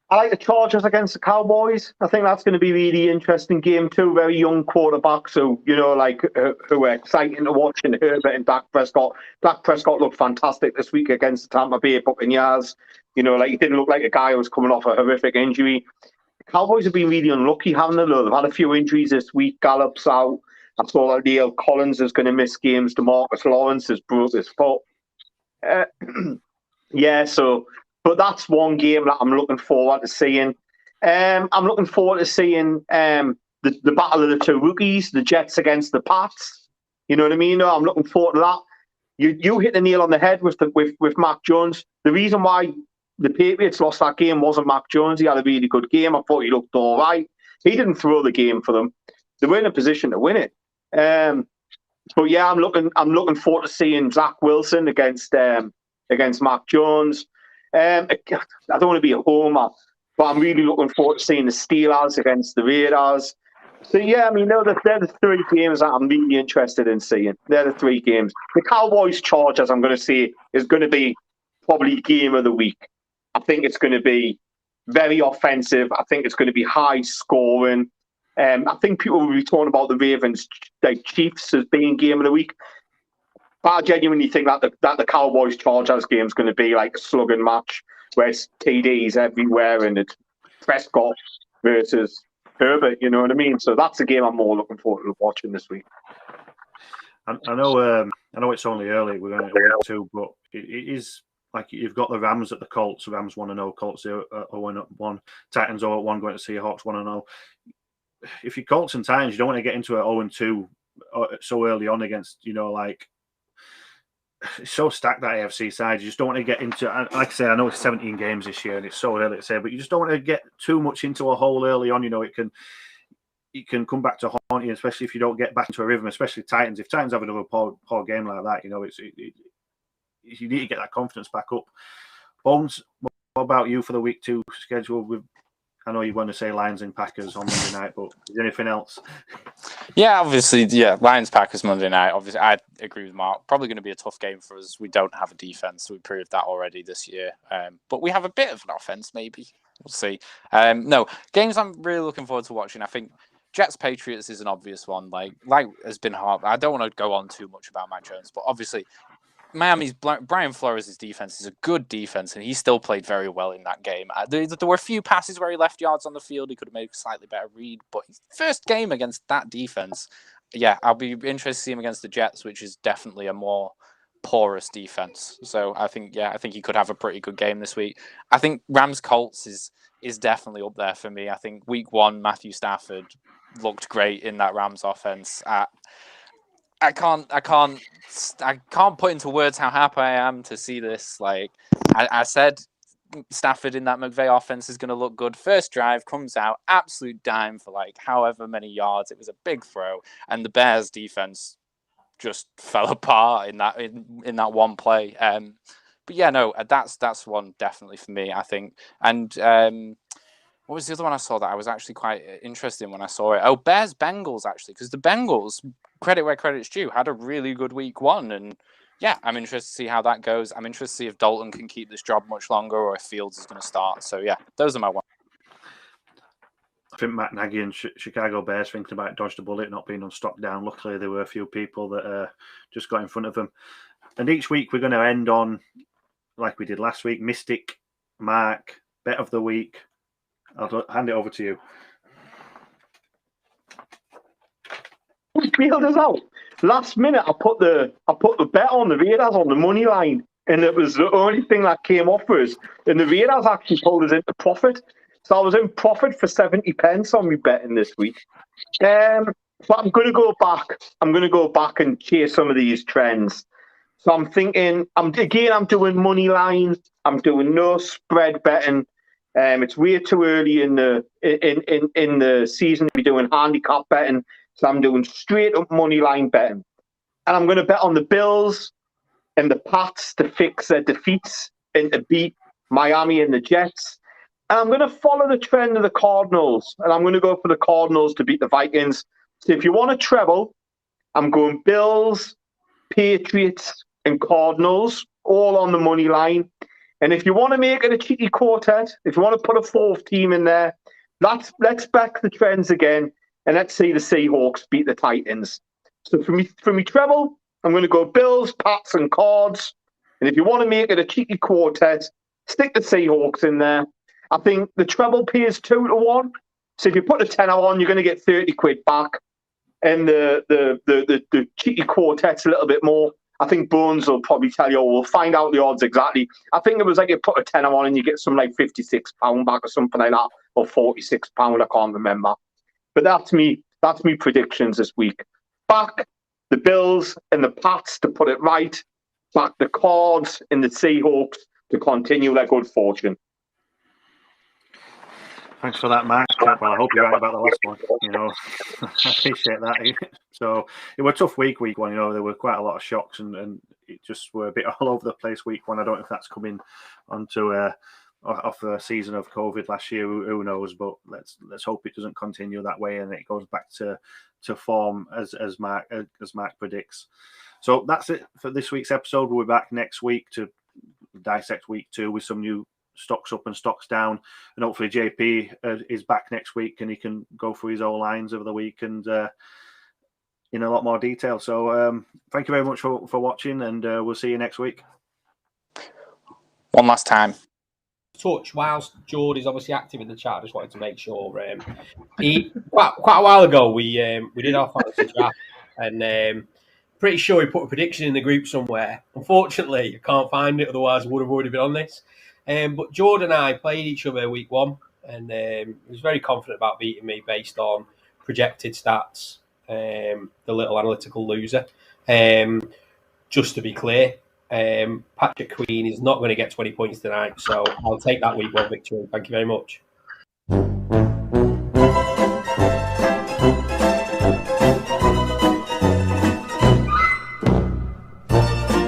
I like the Chargers against the Cowboys. I think that's going to be a really interesting game. 2 very young quarterbacks who are exciting to watch, and Herbert and Dak Prescott. Dak Prescott looked fantastic this week against the Tampa Bay Buccaneers. He didn't look like a guy who was coming off a horrific injury. The Cowboys have been really unlucky, haven't they? They've had a few injuries this week. Gallup's out. I saw that La'el Collins is going to miss games. DeMarcus Lawrence has broke his foot. But that's one game that I'm looking forward to seeing. I'm looking forward to seeing the battle of the 2 rookies, the Jets against the Pats. You know what I mean? I'm looking forward to that. You hit the nail on the head with Mac Jones. The reason why the Patriots lost that game wasn't Mac Jones. He had a really good game. I thought he looked all right. He didn't throw the game for them. They were in a position to win it. But yeah, I'm looking forward to seeing Zach Wilson against Mac Jones. I don't want to be a homer, but I'm really looking forward to seeing the Steelers against the Raiders. So yeah, I mean, they're the 3 games that I'm really interested in seeing. They're the 3 games. The Cowboys Chargers, I'm going to say, is going to be probably game of the week. I think it's going to be very offensive. I think it's going to be high scoring. I think people will be talking about the Ravens, like Chiefs, as being game of the week. But I genuinely think that the Cowboys Chargers game is going to be like a slugging match where it's TDs everywhere and it's Prescott versus Herbert. You know what I mean? So that's a game I'm more looking forward to watching this week. I know it's only early. We're going to week 2, but it is like you've got the Rams at the Colts. Rams 1-0, Colts 0-1, Titans 0-1 going to Seahawks 1-0. If you're Colts and Titans, you don't want to get into a 0-2 so early on against, like, it's so stacked, that AFC side. You just don't want to get into, like I say, I know it's 17 games this year and it's so early to say, but you just don't want to get too much into a hole early on. It can come back to haunt you, especially if you don't get back into a rhythm, especially Titans. If Titans have another poor game like that, you need to get that confidence back up. Bones, what about you for the week 2 schedule? I know you want to say Lions and Packers on Monday night, but is there anything else? Yeah, obviously, Lions, Packers Monday night. Obviously, I agree with Mark. Probably going to be a tough game for us. We don't have a defense. We proved that already this year. But we have a bit of an offense, maybe. We'll see. No, games I'm really looking forward to watching. I think Jets Patriots is an obvious one. Like has been hard. I don't want to go on too much about Mac Jones, but obviously Miami's Brian Flores' defense is a good defense, and he still played very well in that game. There were a few passes where he left yards on the field. He could have made a slightly better read, but his first game against that defense, I'll be interested to see him against the Jets, which is definitely a more porous defense. So I think he could have a pretty good game this week. I think Rams Colts is definitely up there for me. I think week 1, Matthew Stafford looked great in that Rams offense. I can't put into words how happy I am to see this. Like I said, Stafford in that McVay offense is going to look good. First drive comes out, absolute dime for like however many yards. It was a big throw, and the Bears defense just fell apart in that one play. But that's one definitely for me, I think. And what was the other one I saw that I was actually quite interested in when I saw it? Oh, Bears Bengals, actually, because the Bengals, credit where credit's due, had a really good week 1. And I'm interested to see how that goes. I'm interested to see if Dalton can keep this job much longer or if Fields is going to start. So, those are my ones. I think Matt Nagy and Chicago Bears thinking about dodged the bullet, not being on stock down. Luckily, there were a few people that just got in front of them. And each week we're going to end on, like we did last week, Mystic, Mark, Bet of the Week. I'll hand it over to you. We bailed us out. Last minute, I put the bet on the Raiders on the money line, and it was the only thing that came off for us. And the Raiders actually pulled us into profit. So I was in profit for 70 pence on me betting this week. So I'm going to go back. I'm going to go back and chase some of these trends. So I'm thinking, I'm doing money lines. I'm doing no spread betting. It's way too early in the season to be doing handicap betting. So I'm doing straight up money line betting. And I'm going to bet on the Bills and the Pats to fix their defeats and to beat Miami and the Jets. And I'm going to follow the trend of the Cardinals. And I'm going to go for the Cardinals to beat the Vikings. So if you want a treble, I'm going Bills, Patriots, and Cardinals, all on the money line. And if you want to make it a cheeky quartet, if you want to put a fourth team in there, let's back the trends again. And let's see the Seahawks beat the Titans. So for me treble, I'm going to go Bills, Pats, and Cards. And if you want to make it a cheeky quartet, stick the Seahawks in there. I think the treble pays 2-1. So if you put a tenner on, you're going to get 30 quid back. And the cheeky quartet's a little bit more. I think Bones will probably tell you, we'll find out the odds exactly. I think it was like you put a tenner on and you get some like £56 back or something like that, or £46. I can't remember. But that's me predictions this week. Back the Bills and the Pats to put it right. Back the Cards and the Seahawks to continue their good fortune. Thanks for that, Mark. Well, I hope you're right about the last one. I appreciate that. So it was a tough week 1. There were quite a lot of shocks and it just were a bit all over the place week 1. I don't know if that's coming onto off the season of COVID last year. Who knows? But let's hope it doesn't continue that way and it goes back to form as Mark predicts. So that's it for this week's episode. We'll be back next week to dissect week 2 with some new stocks up and stocks down, and hopefully JP is back next week and he can go through his old lines over the week and in a lot more detail. So thank you very much for watching, and we'll see you next week. One last time. Touch whilst Geordie's obviously active in the chat. I just wanted to make sure. Quite a while ago we did our fantasy draft, and pretty sure he put a prediction in the group somewhere. Unfortunately, I can't find it, otherwise I would have already been on this. But Jordan and I played each other week 1, and he was very confident about beating me based on projected stats. The little analytical loser. Just to be clear, Patrick Queen is not going to get 20 points tonight, so I'll take that week 1 victory. Thank you very much.